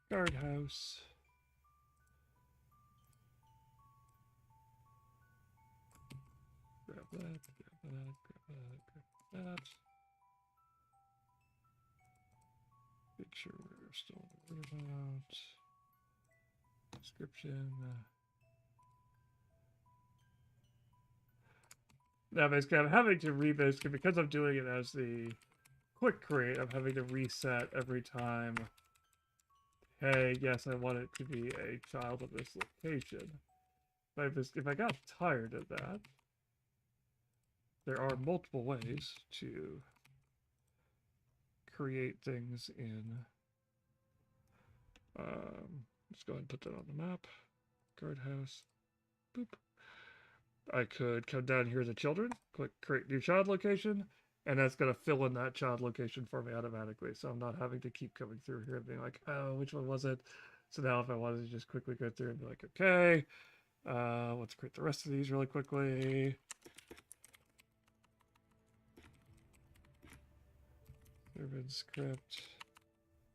guardhouse. Grab that, grab that, grab that, grab that. Make sure we're still in the Riddermound. Description. Now, basically, I'm having to basically, because I'm doing it as the quick create, I'm having to reset every time. Hey, yes, I want it to be a child of this location. If I got tired of that, there are multiple ways to create things in. Let's go ahead and put that on the map. Guardhouse. Boop. I could come down here to children, click create new child location, and that's going to fill in that child location for me automatically. So I'm not having to keep coming through here and being like, oh, which one was it? So now if I wanted to just quickly go through and be like, okay, let's create the rest of these really quickly. Servant script.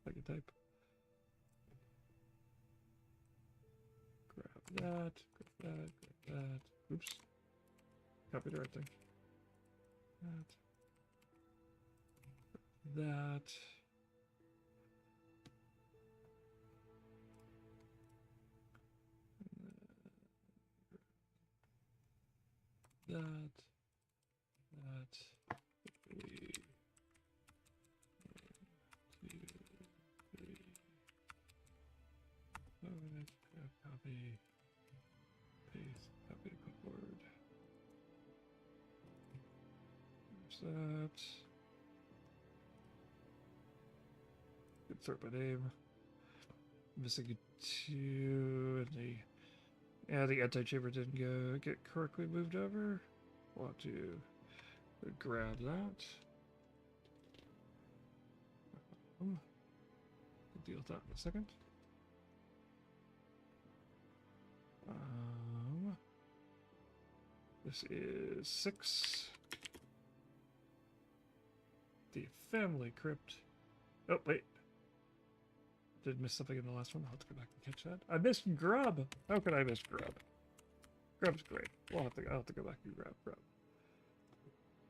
I can type. Grab that, grab that, grab that. Oops. Copy the right thing. That. that. Three, two, three. Copy, paste, copy to clipboard. There's that. Good sort by name. Missing a 2 and the anti-chamber didn't get correctly moved over. Want to grab that. We'll deal with that in a second. This is 6. The family crypt. Oh, wait. Did miss something in the last one. I'll have to go back and catch that. I missed Grub. How could I miss Grub? Grub's great. I'll have to go back and grab Grub.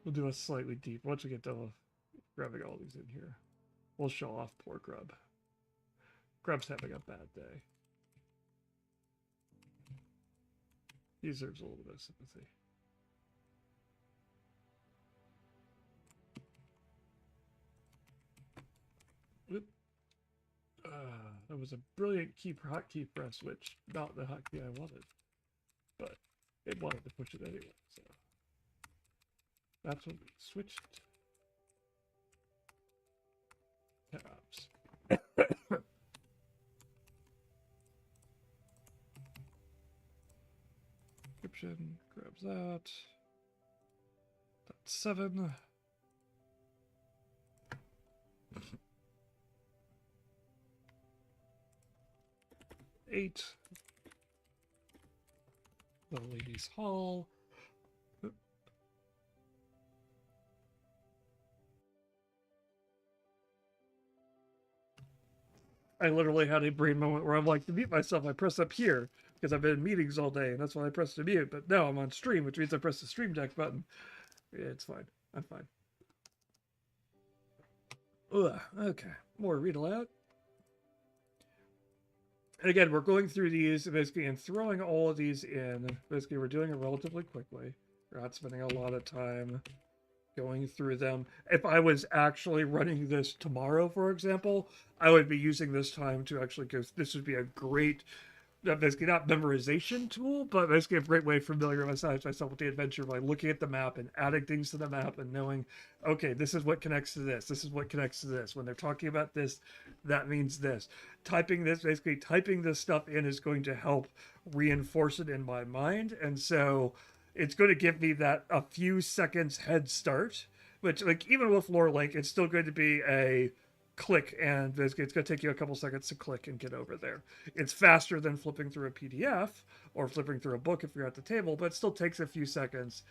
We'll do a slightly deep. Once we get done grabbing all these in here, we'll show off poor Grub. Grub's having a bad day. He deserves a little bit of sympathy. Whoop. That was a brilliant hotkey press, which not the hotkey I wanted, but it wanted to push it anyway, so that's when we switched tabs. Description, grabs that. That's 7. Eight. The ladies' hall. I literally had a brain moment where I'm like, to mute myself, I press up here because I've been in meetings all day, and that's why I pressed to mute. But now I'm on stream, which means I press the stream deck button. Yeah, it's fine. I'm fine. Ugh, okay. More read aloud. And again, we're going through these basically and throwing all of these in. Basically, we're doing it relatively quickly. We're not spending a lot of time going through them. If I was actually running this tomorrow, for example, I would be using this time to actually go. This would be a great, basically not memorization tool, but basically a great way to familiarize myself with the adventure by looking at the map and adding things to the map and knowing, okay, this is what connects to this. This is what connects to this. When they're talking about this, that means this. Typing this stuff in is going to help reinforce it in my mind. And so it's going to give me that a few seconds head start, which, like, even with Lore Link, it's still going to be a click, and basically it's going to take you a couple seconds to click and get over there. It's faster than flipping through a PDF or flipping through a book if you're at the table, but it still takes a few seconds.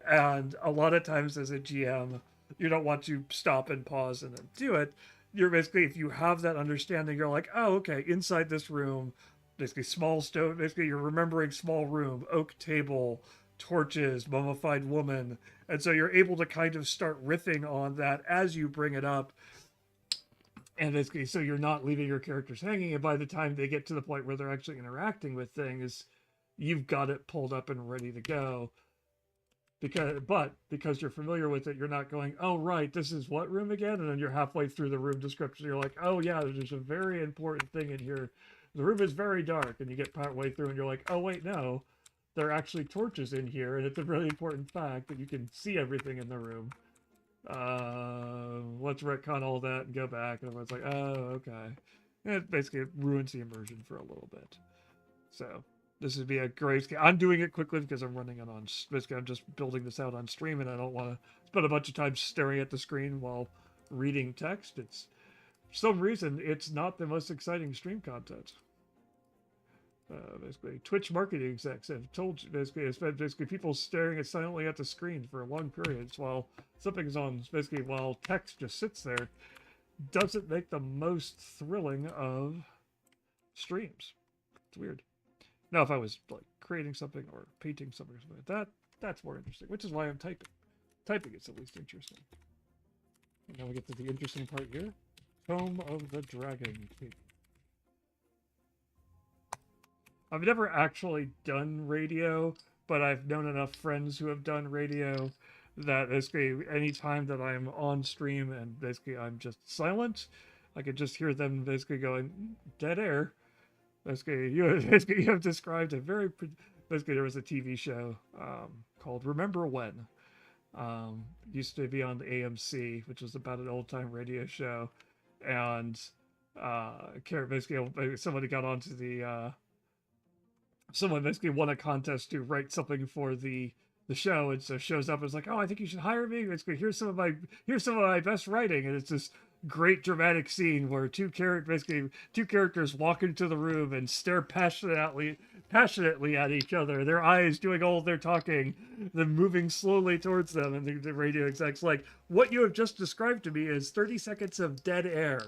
And a lot of times as a GM, you don't want to stop and pause and then do it. You're basically, if you have that understanding, you're like, oh, okay, inside this room, basically small stove, basically you're remembering small room, oak table, torches, mummified woman. And so you're able to kind of start riffing on that as you bring it up. And basically, so you're not leaving your characters hanging. And by the time they get to the point where they're actually interacting with things, you've got it pulled up and ready to go. Because you're familiar with it, you're not going, oh, right, this is what room again? And then you're halfway through the room description. You're like, oh, yeah, there's a very important thing in here. The room is very dark. And you get partway through and you're like, oh, wait, no. There are actually torches in here. And it's a really important fact that you can see everything in the room. Let's retcon all that and go back. And everyone's like, oh, okay. And it basically ruins the immersion for a little bit. So this would be a great. I'm doing it quickly because I'm running it on. Basically, I'm just building this out on stream, and I don't want to spend a bunch of time staring at the screen while reading text. It's for some reason it's not the most exciting stream content. Basically, Twitch marketing execs have told you basically people staring silently at the screen for long periods while something's on. Basically, while text just sits there, doesn't make the most thrilling of streams. It's weird. Now, if I was like creating something or painting something or something like that, that's more interesting. Which is why I'm typing. Typing is the least interesting. And now we get to the interesting part here. Tome of the Dragon King. I've never actually done radio, but I've known enough friends who have done radio that basically any time that I'm on stream and basically I'm just silent, I could just hear them basically going dead air. Basically, basically you have described a very basically there was a TV show called Remember When. Used to be on the AMC, which was about an old time radio show, and basically somebody got onto the someone basically won a contest to write something for the show, and so shows up and is like, "Oh, I think you should hire me. Basically, here's some of my best writing," and it's this great dramatic scene where two characters walk into the room and stare passionately at each other, their eyes doing all their talking, them moving slowly towards them, and the radio exec's like, "What you have just described to me is 30 seconds of dead air."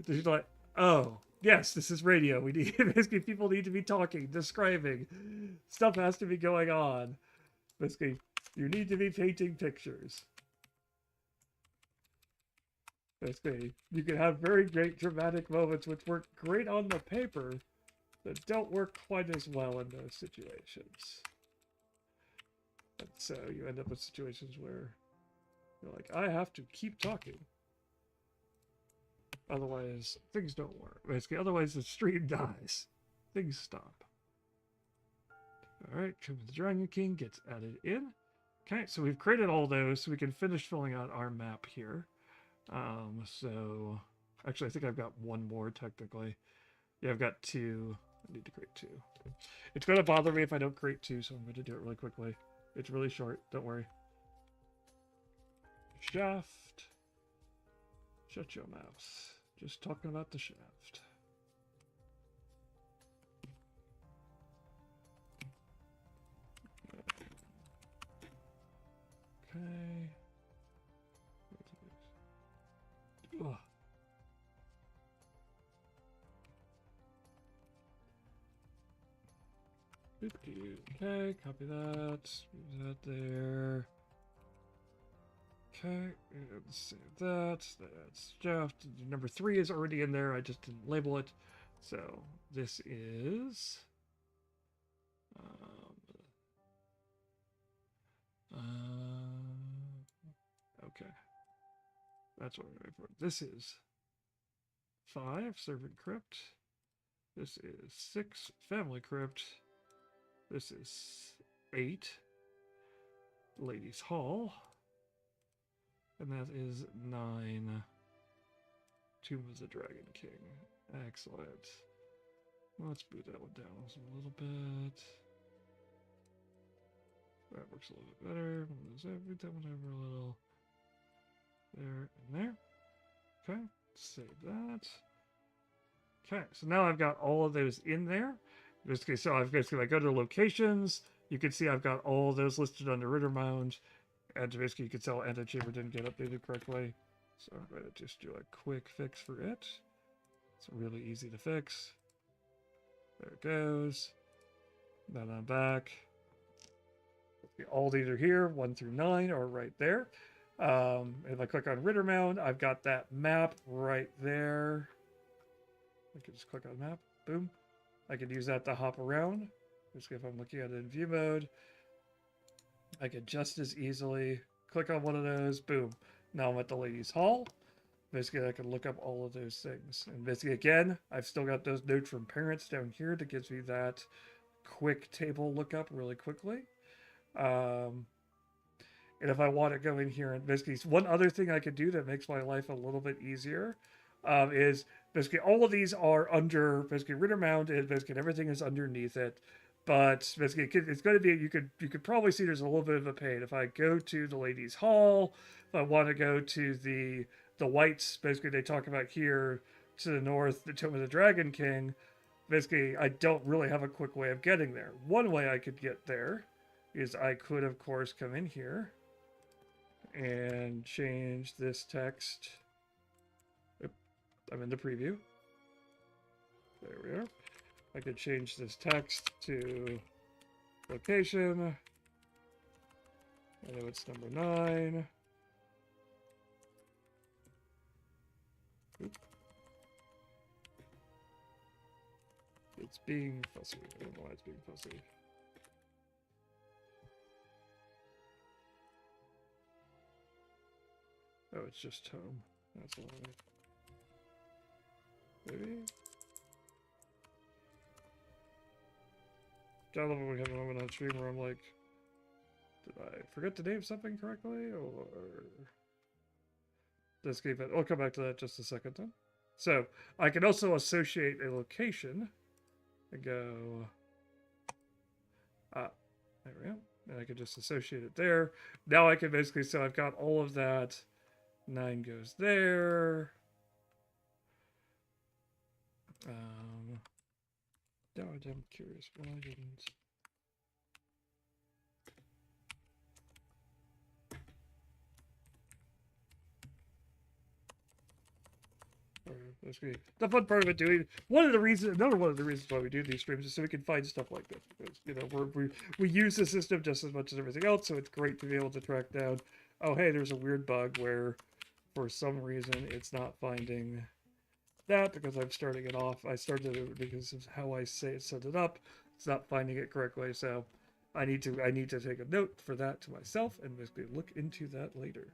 She's like, "Oh, yes, this is radio. We need basically people need to be talking, describing. Stuff has to be going on. Basically, you need to be painting pictures." Basically, you can have very great dramatic moments which work great on the paper, but don't work quite as well in those situations. And so you end up with situations where you're like, I have to keep talking. Otherwise, things don't work. Basically, otherwise the stream dies. Things stop. Alright, Tomb of the Dragon King gets added in. Okay, so we've created all those, so we can finish filling out our map here. So actually I think I've got one more technically. Yeah, I've got two. I need to create two. It's going to bother me if I don't create two, so I'm going to do it really quickly. It's really short, don't worry. Shaft. Shut your mouth. Just talking about the shaft. Okay. Ugh. Okay, copy that. Move that there. Okay, and save that. That's Jeff. Number 3 is already in there. I just didn't label it. So this is. Okay. That's what I'm going for. This is 5, Servant Crypt. This is 6, Family Crypt. This is 8, Ladies' Hall. And that is 9, Tomb of the Dragon King. Excellent. Let's boot that one down a little bit. That works a little bit better. Boot that one over a little. There and there. Okay, save that. Okay, so now I've got all of those in there. Basically, so I've basically, if I go to locations, you can see I've got all those listed under Riddermound. And basically, you can tell Antechamber didn't get updated correctly. So I'm going to just do a quick fix for it. It's really easy to fix. There it goes. Then I'm back. All these are here, 1 through 9 are right there. If I click on Riddermound, I've got that map right there. I can just click on map, boom. I can use that to hop around. Basically, if I'm looking at it in view mode, I can just as easily click on one of those, boom. Now I'm at the Ladies' Hall. Basically, I can look up all of those things. And basically, again, I've still got those notes from parents down here that gives me that quick table lookup really quickly. And if I want to go in here and basically, one other thing I could do that makes my life a little bit easier is basically all of these are under basically Riddermound, and basically everything is underneath it. But basically, it's going to be you could probably see there's a little bit of a pain if I go to the Ladies' Hall. If I want to go to the Whites, basically they talk about here to the north, the Tomb of the Dragon King. Basically, I don't really have a quick way of getting there. One way I could get there is I could, of course, come in here and change this text. Oop, I'm in the preview. There we are. I could change this text to location. I know it's number 9. Oop. It's being fussy. I don't know why it's being fussy. Oh, it's just home. That's why. Maybe? I love when we have a moment on stream where I'm like, did I forget to name something correctly? Or let's keep it. I'll come back to that just a second then. So I can also associate a location and go, there we go. And I can just associate it there. Now I can basically, so I've got all of that. 9 goes there. Now I'm curious why I didn't. Basically, the fun part of it doing another one of the reasons why we do these streams is so we can find stuff like this. Because, you know, we use the system just as much as everything else, so it's great to be able to track down. Oh, hey, there's a weird bug where, for some reason, it's not finding that because I'm starting it off. I started it because of how I set it up. It's not finding it correctly, so I need to take a note for that to myself and basically look into that later.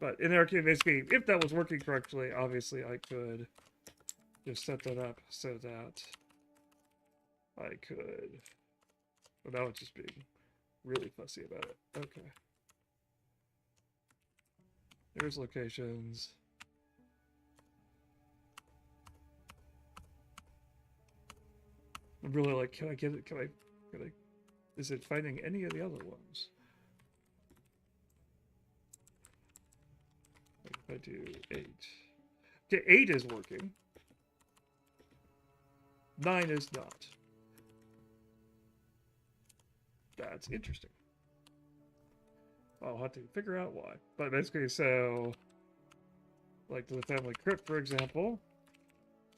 But in our case, basically, if that was working correctly, obviously I could just set that up so that I could. Well, now it's just being really fussy about it. Okay. There's locations. I'm really like, can I get it? Can I? Is it finding any of the other ones? Like if I do 8. Okay, 8 is working. 9 is not. That's interesting. I'll have to figure out why. But basically, so, like the family crypt, for example.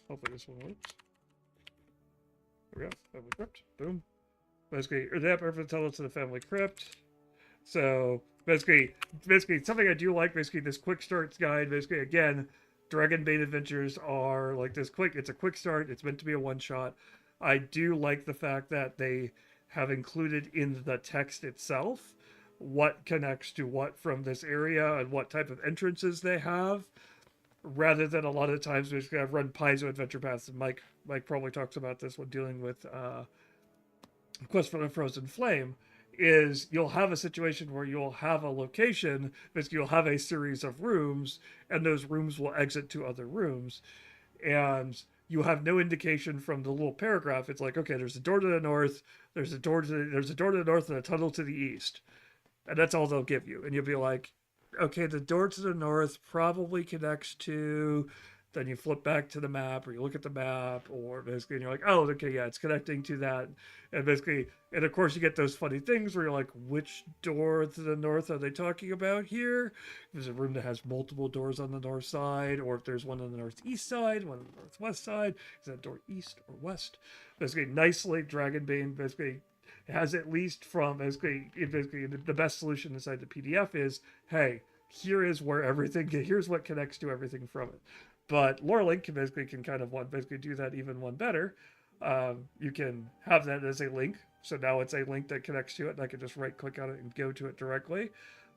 Hopefully this one works. There we go. Family crypt. Boom. Basically, adapt everything tell us to the family crypt. So basically something I do like, basically this quick starts guide, basically again, Dragonbane adventures are like this it's a quick start, it's meant to be a one-shot. I do like the fact that they have included in the text itself what connects to what from this area and what type of entrances they have, rather than a lot of times I've run Paizo adventure paths, and Mike probably talks about this when dealing with Quest for the Frozen Flame, is you'll have a situation where you'll have a location, basically you'll have a series of rooms, and those rooms will exit to other rooms, and you have no indication from the little paragraph. It's like, okay, there's a door to the north, there's a door to the north, and a tunnel to the east, and that's all they'll give you, and you'll be like, okay, the door to the north probably connects to. Then you flip back to the map, or you look at the map, or basically, and you're like, oh, okay, yeah, it's connecting to that. And basically, and of course, you get those funny things where you're like, which door to the north are they talking about here? If there's a room that has multiple doors on the north side, or if there's one on the northeast side, one on the northwest side, is that door east or west? Basically, nicely, Dragonbane basically has at least from basically the best solution inside the PDF is, hey, here's what connects to everything from it. But Lorelink can kind of basically do that even one better. You can have that as a link. So now it's a link that connects to it, and I can just right click on it and go to it directly.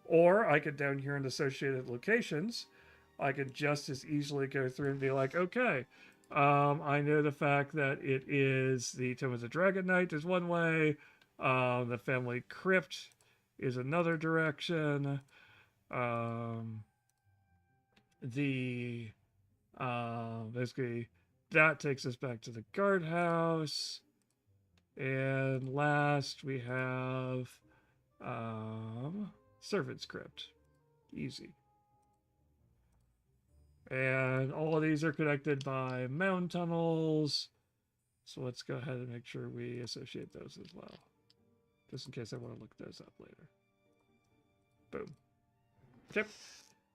Or I could down here in associated locations, I could just as easily go through and be like, okay, I know the fact that it is the Tomb of the Dragon Knight is one way. The family crypt is another direction. Basically, that takes us back to the guardhouse. And last, we have Servant's Crypt. Easy. And all of these are connected by mound tunnels. So let's go ahead and make sure we associate those as well. Just in case I want to look those up later. Boom. Yep.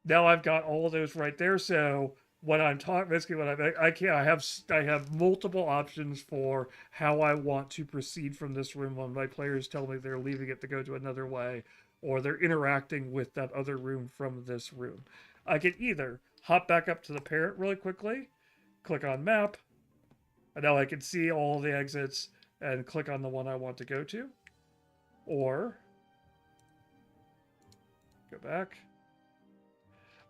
Now I've got all of those right there. So when I'm talking, basically when I have multiple options for how I want to proceed from this room when my players tell me they're leaving it to go to another way, or they're interacting with that other room from this room. I can either hop back up to the parent really quickly, click on map, and now I can see all the exits and click on the one I want to go to, or go back.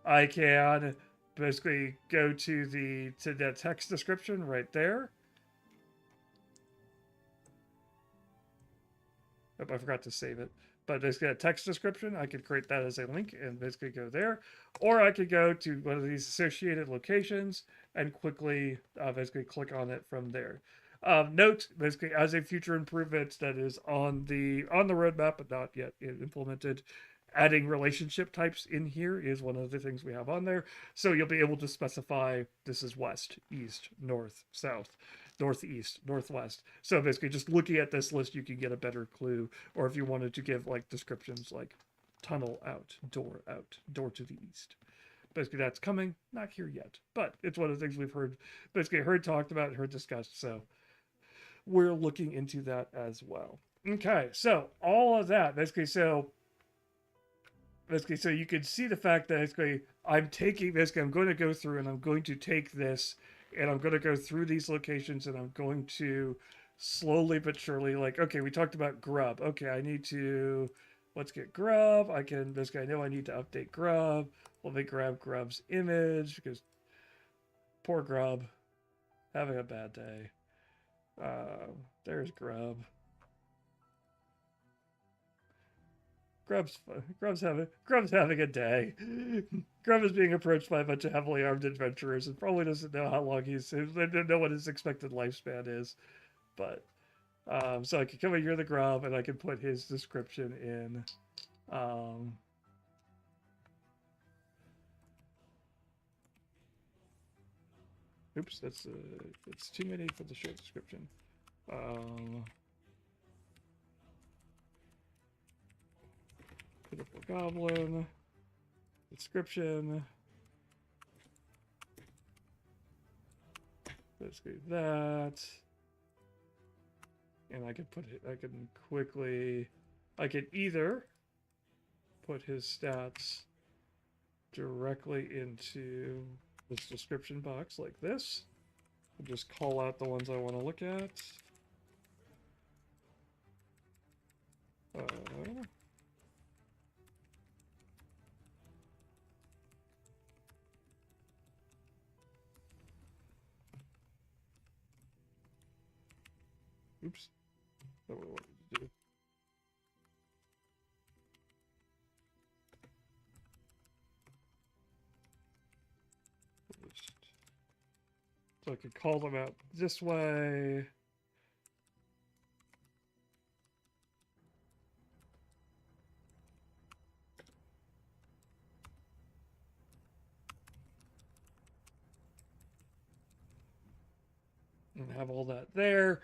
I can basically go to the text description right there. Oh, I forgot to save it. But basically, a text description, I could create that as a link and basically go there. Or I could go to one of these associated locations and quickly basically click on it from there. Note, basically, as a future improvement that is on the roadmap but not yet implemented, adding relationship types in here is one of the things we have on there. So you'll be able to specify this is west, east, north, south, northeast, northwest. So basically, just looking at this list, you can get a better clue. Or if you wanted to give like descriptions like tunnel out, door to the east. Basically, that's coming, not here yet, but it's one of the things we've heard talked about, heard discussed. So we're looking into that as well. Okay, so all of that basically, so you can see the fact that basically I'm taking this, I'm going to go through and I'm going to take this and I'm going to go through these locations and I'm going to slowly but surely, like, okay, we talked about grub. Okay, I need to, let's get grub. I can, this guy, I know I need to update grub. Let me grab grub's image because poor grub, having a bad day. There's grub. Grub's having a day. Grub is being approached by a bunch of heavily armed adventurers and probably doesn't know how long they don't know what his expected lifespan is. But so I can come in here the Grub and I can put his description in. Oops, that's it's too many for the short description. Pitiful Goblin. Description. Basically that. And I can put it, I can quickly, I can either put his stats directly into this description box like this. And just call out the ones I want to look at. Oops. That's what I wanted to do. So I could call them out this way. And have all that there.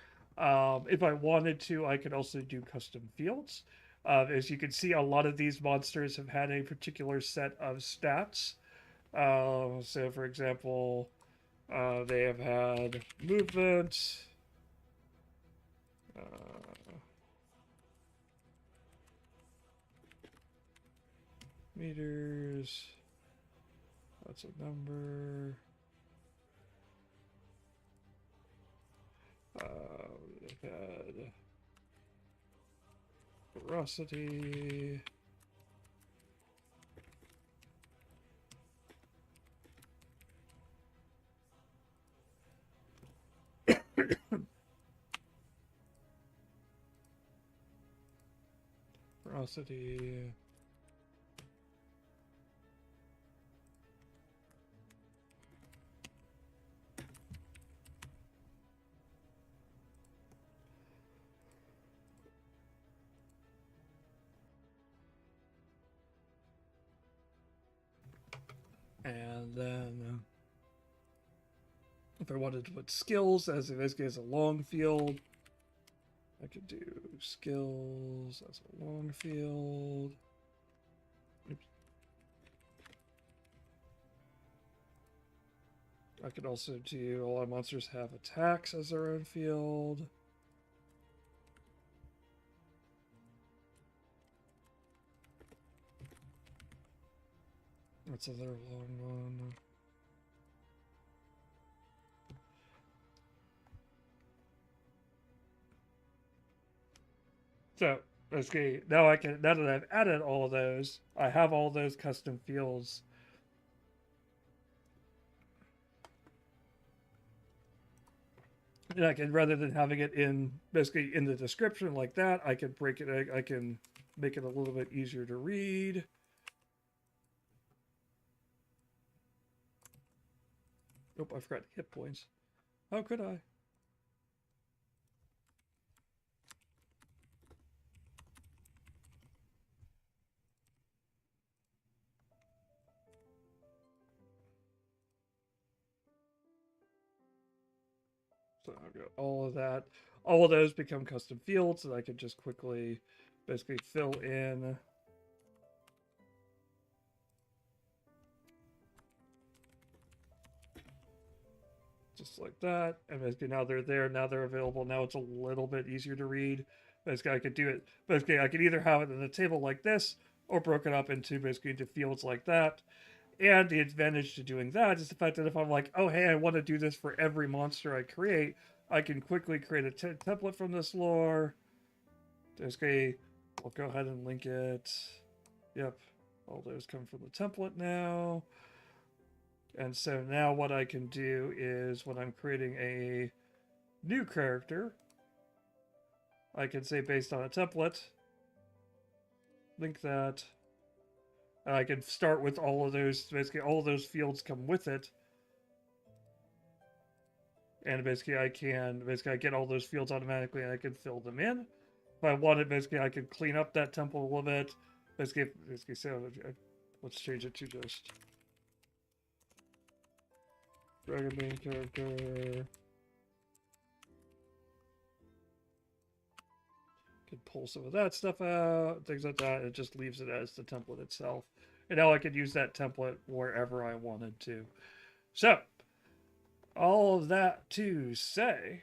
If I wanted to, I could also do custom fields. As you can see, a lot of these monsters have had a particular set of stats. So, for example, they have had movement, meters, that's a number. They've had ferocity. Ferocity. And then if I wanted to put skills, as in this case a long field, I could do skills as a long field. Oops. I could also do all our monsters have attacks as their own field. That's another long one. So basically, now that I've added all of those, I have all those custom fields And I can, rather than having it in basically in the description like that, I can break it. I can make it a little bit easier to read. Oh, I forgot hit points. How could I? So I'll go all of that. All of those become custom fields that I can just quickly basically fill in. Just like that. And basically now they're there. Now they're available. Now it's a little bit easier to read. Basically I could do it. Basically I could either have it in a table like this or broken up into basically into fields like that. And the advantage to doing that is the fact that if I'm like, oh, hey, I want to do this for every monster I create, I can quickly create a template from this lore. Basically, I'll go ahead and link it. Yep, all those come from the template now. And so now what I can do is when I'm creating a new character, I can say based on a template, link that. And I can start with all of those, basically all of those fields come with it. And basically I get all those fields automatically and I can fill them in. If I wanted, basically I could clean up that template a little bit. Basically so let's change it to just Dragonbane character. Can pull some of that stuff out, things like that. It just leaves it as the template itself. And now I could use that template wherever I wanted to. So, all of that to say,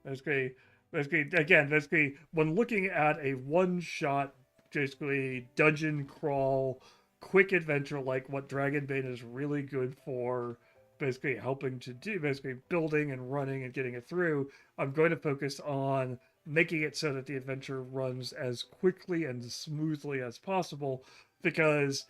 basically, basically, when looking at a one-shot, basically dungeon crawl, quick adventure like what Dragonbane is really good for, basically helping to do, basically building and running and getting it through, I'm going to focus on making it so that the adventure runs as quickly and smoothly as possible, because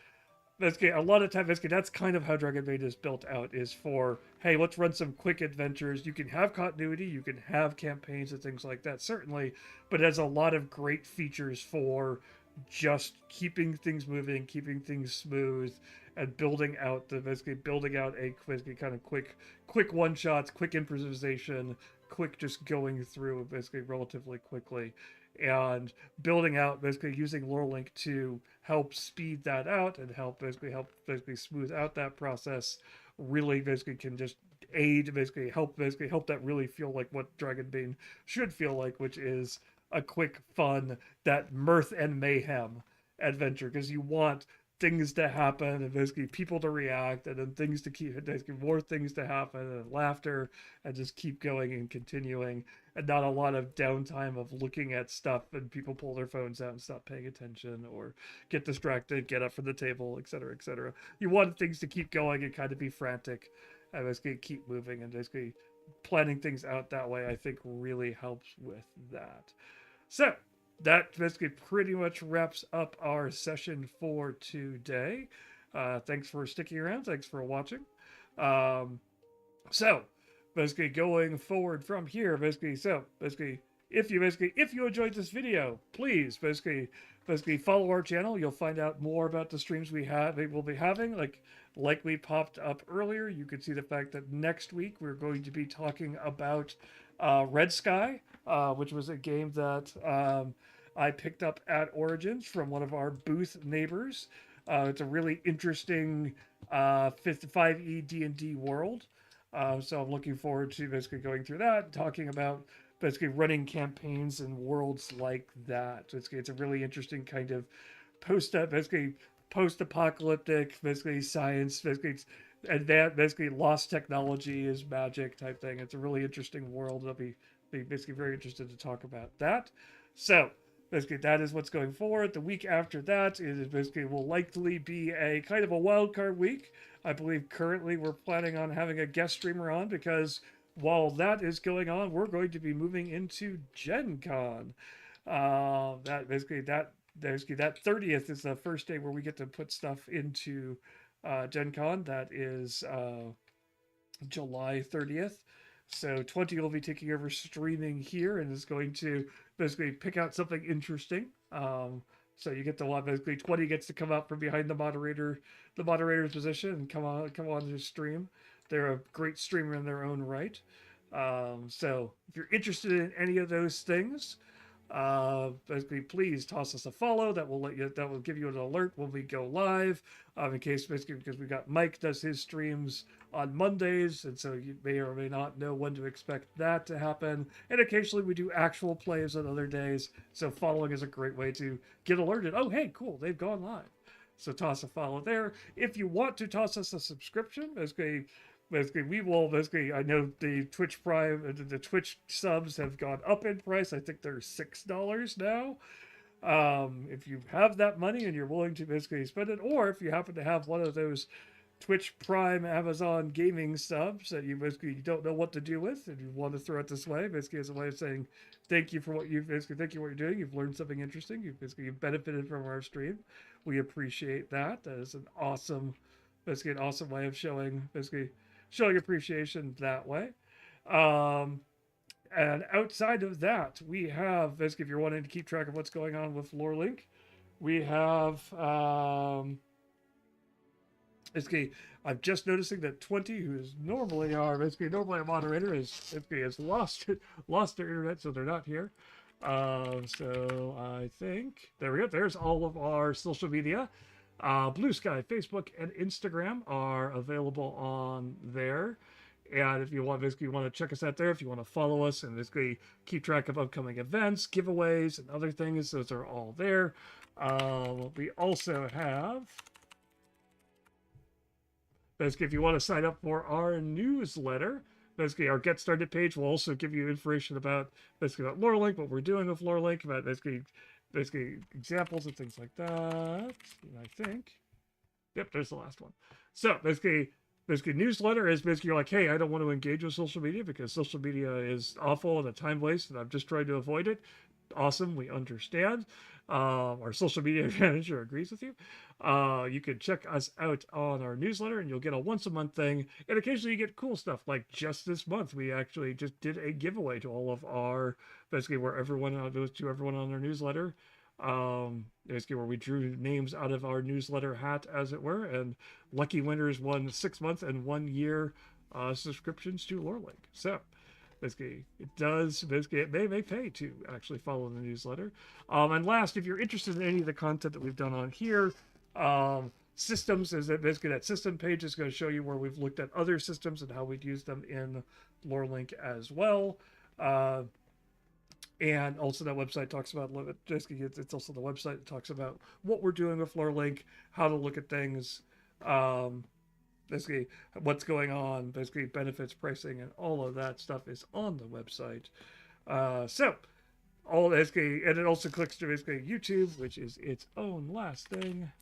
basically a lot of time basically that's kind of how Dragonbane is built out, is for, hey, let's run some quick adventures. You can have continuity, you can have campaigns and things like that, certainly, but it has a lot of great features for just keeping things moving, keeping things smooth, and building out the basically building out a basically kind of quick one shots, quick improvisation, quick just going through basically relatively quickly, and building out basically using LoreLink to help speed that out and help basically smooth out that process, really basically can just aid basically help that really feel like what Dragonbane should feel like, which is a quick fun, that mirth and mayhem adventure, because you want things to happen and basically people to react, and then things to keep basically more things to happen and laughter, and just keep going and continuing, and not a lot of downtime of looking at stuff and people pull their phones out and stop paying attention or get distracted, get up from the table, etc., etc. You want things to keep going and kind of be frantic and basically keep moving, and basically planning things out that way, I think, really helps with that. So that basically pretty much wraps up our session for today. Thanks for sticking around. Thanks for watching. Um, so basically going forward from here, if you enjoyed this video, please basically follow our channel. You'll find out more about the streams we'll be having. Like we popped up earlier, you can see the fact that next week we're going to be talking about Red Sky, which was a game that I picked up at Origins from one of our booth neighbors. It's a really interesting 5e D&D world. So I'm looking forward to basically going through that, talking about basically running campaigns in worlds like that. It's a really interesting kind of basically post-apocalyptic, basically science, basically advanced, basically lost technology is magic type thing. It's a really interesting world. I'll be basically very interested to talk about that. So basically that is what's going forward. The week after that is basically will likely be a kind of a wild card week. I believe currently we're planning on having a guest streamer on, because while that is going on, we're going to be moving into Gen Con. That 30th is the first day where we get to put stuff into Gen Con. That is July 30th. So 20 will be taking over streaming here and is going to basically pick out something interesting. So you get to watch, basically 20 gets to come out from behind the moderator's position and come on to stream. They're a great streamer in their own right. So if you're interested in any of those things, basically please toss us a follow. That will give you an alert when we go live. In case, basically, because we got Mike does his streams on Mondays, and so you may or may not know when to expect that to happen. And occasionally we do actual plays on other days, so following is a great way to get alerted. Oh, hey, cool, they've gone live. So toss a follow there. If you want to toss us a subscription, basically we will basically, I know the Twitch Prime, the Twitch subs have gone up in price. I think they're $6 now. If you have that money and you're willing to basically spend it, or if you happen to have one of those Twitch Prime Amazon gaming subs that you basically don't know what to do with and you want to throw it this way, basically as a way of saying thank you for what you've basically thank you for what you're doing. You've learned something interesting. You've benefited from our stream. We appreciate that. That is an awesome way of showing appreciation that way. And outside of that, we have basically if you're wanting to keep track of what's going on with LoreLink, we have basically, I'm just noticing that 20, who is normally a moderator, has lost their internet, so they're not here. So I think there we go. There's all of our social media. Blue Sky, Facebook, and Instagram are available on there. And if you want to check us out there, if you want to follow us and basically keep track of upcoming events, giveaways, and other things, those are all there. We also have, basically, if you want to sign up for our newsletter, basically our Get Started page will also give you information about LoreLink, what we're doing with LoreLink, about basically examples and things like that. And I think, yep, there's the last one. So basically newsletter is basically you're like, hey, I don't want to engage with social media because social media is awful and a time waste, and I'm just trying to avoid it. Awesome, we understand. Our social media manager agrees with you. You can check us out on our newsletter and you'll get a once a month thing. And occasionally you get cool stuff. Like just this month, we actually just did a giveaway to all of our, basically where everyone on our newsletter. Basically where we drew names out of our newsletter hat, as it were. And lucky winners won 6 month and 1 year subscriptions to LoreLink. So basically, it may pay to actually follow the newsletter. And last, if you're interested in any of the content that we've done on here, systems is that basically that system page is going to show you where we've looked at other systems and how we'd use them in LoreLink as well. And also that website talks about, it's also the website that talks about what we're doing with LoreLink, how to look at things, basically what's going on, basically benefits, pricing, and all of that stuff is on the website. So all basically, and it also clicks to basically YouTube, which is its own last thing.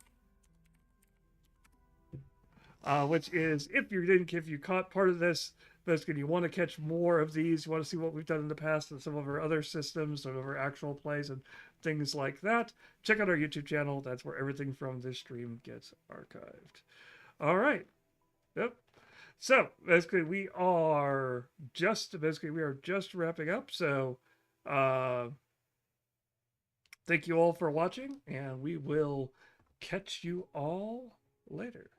Which is if you caught part of this, basically you want to catch more of these, you want to see what we've done in the past and some of our other systems, some of our actual plays and things like that, check out our YouTube channel. That's where everything from this stream gets archived. All right. Yep. So basically we are just wrapping up. So thank you all for watching, and we will catch you all later.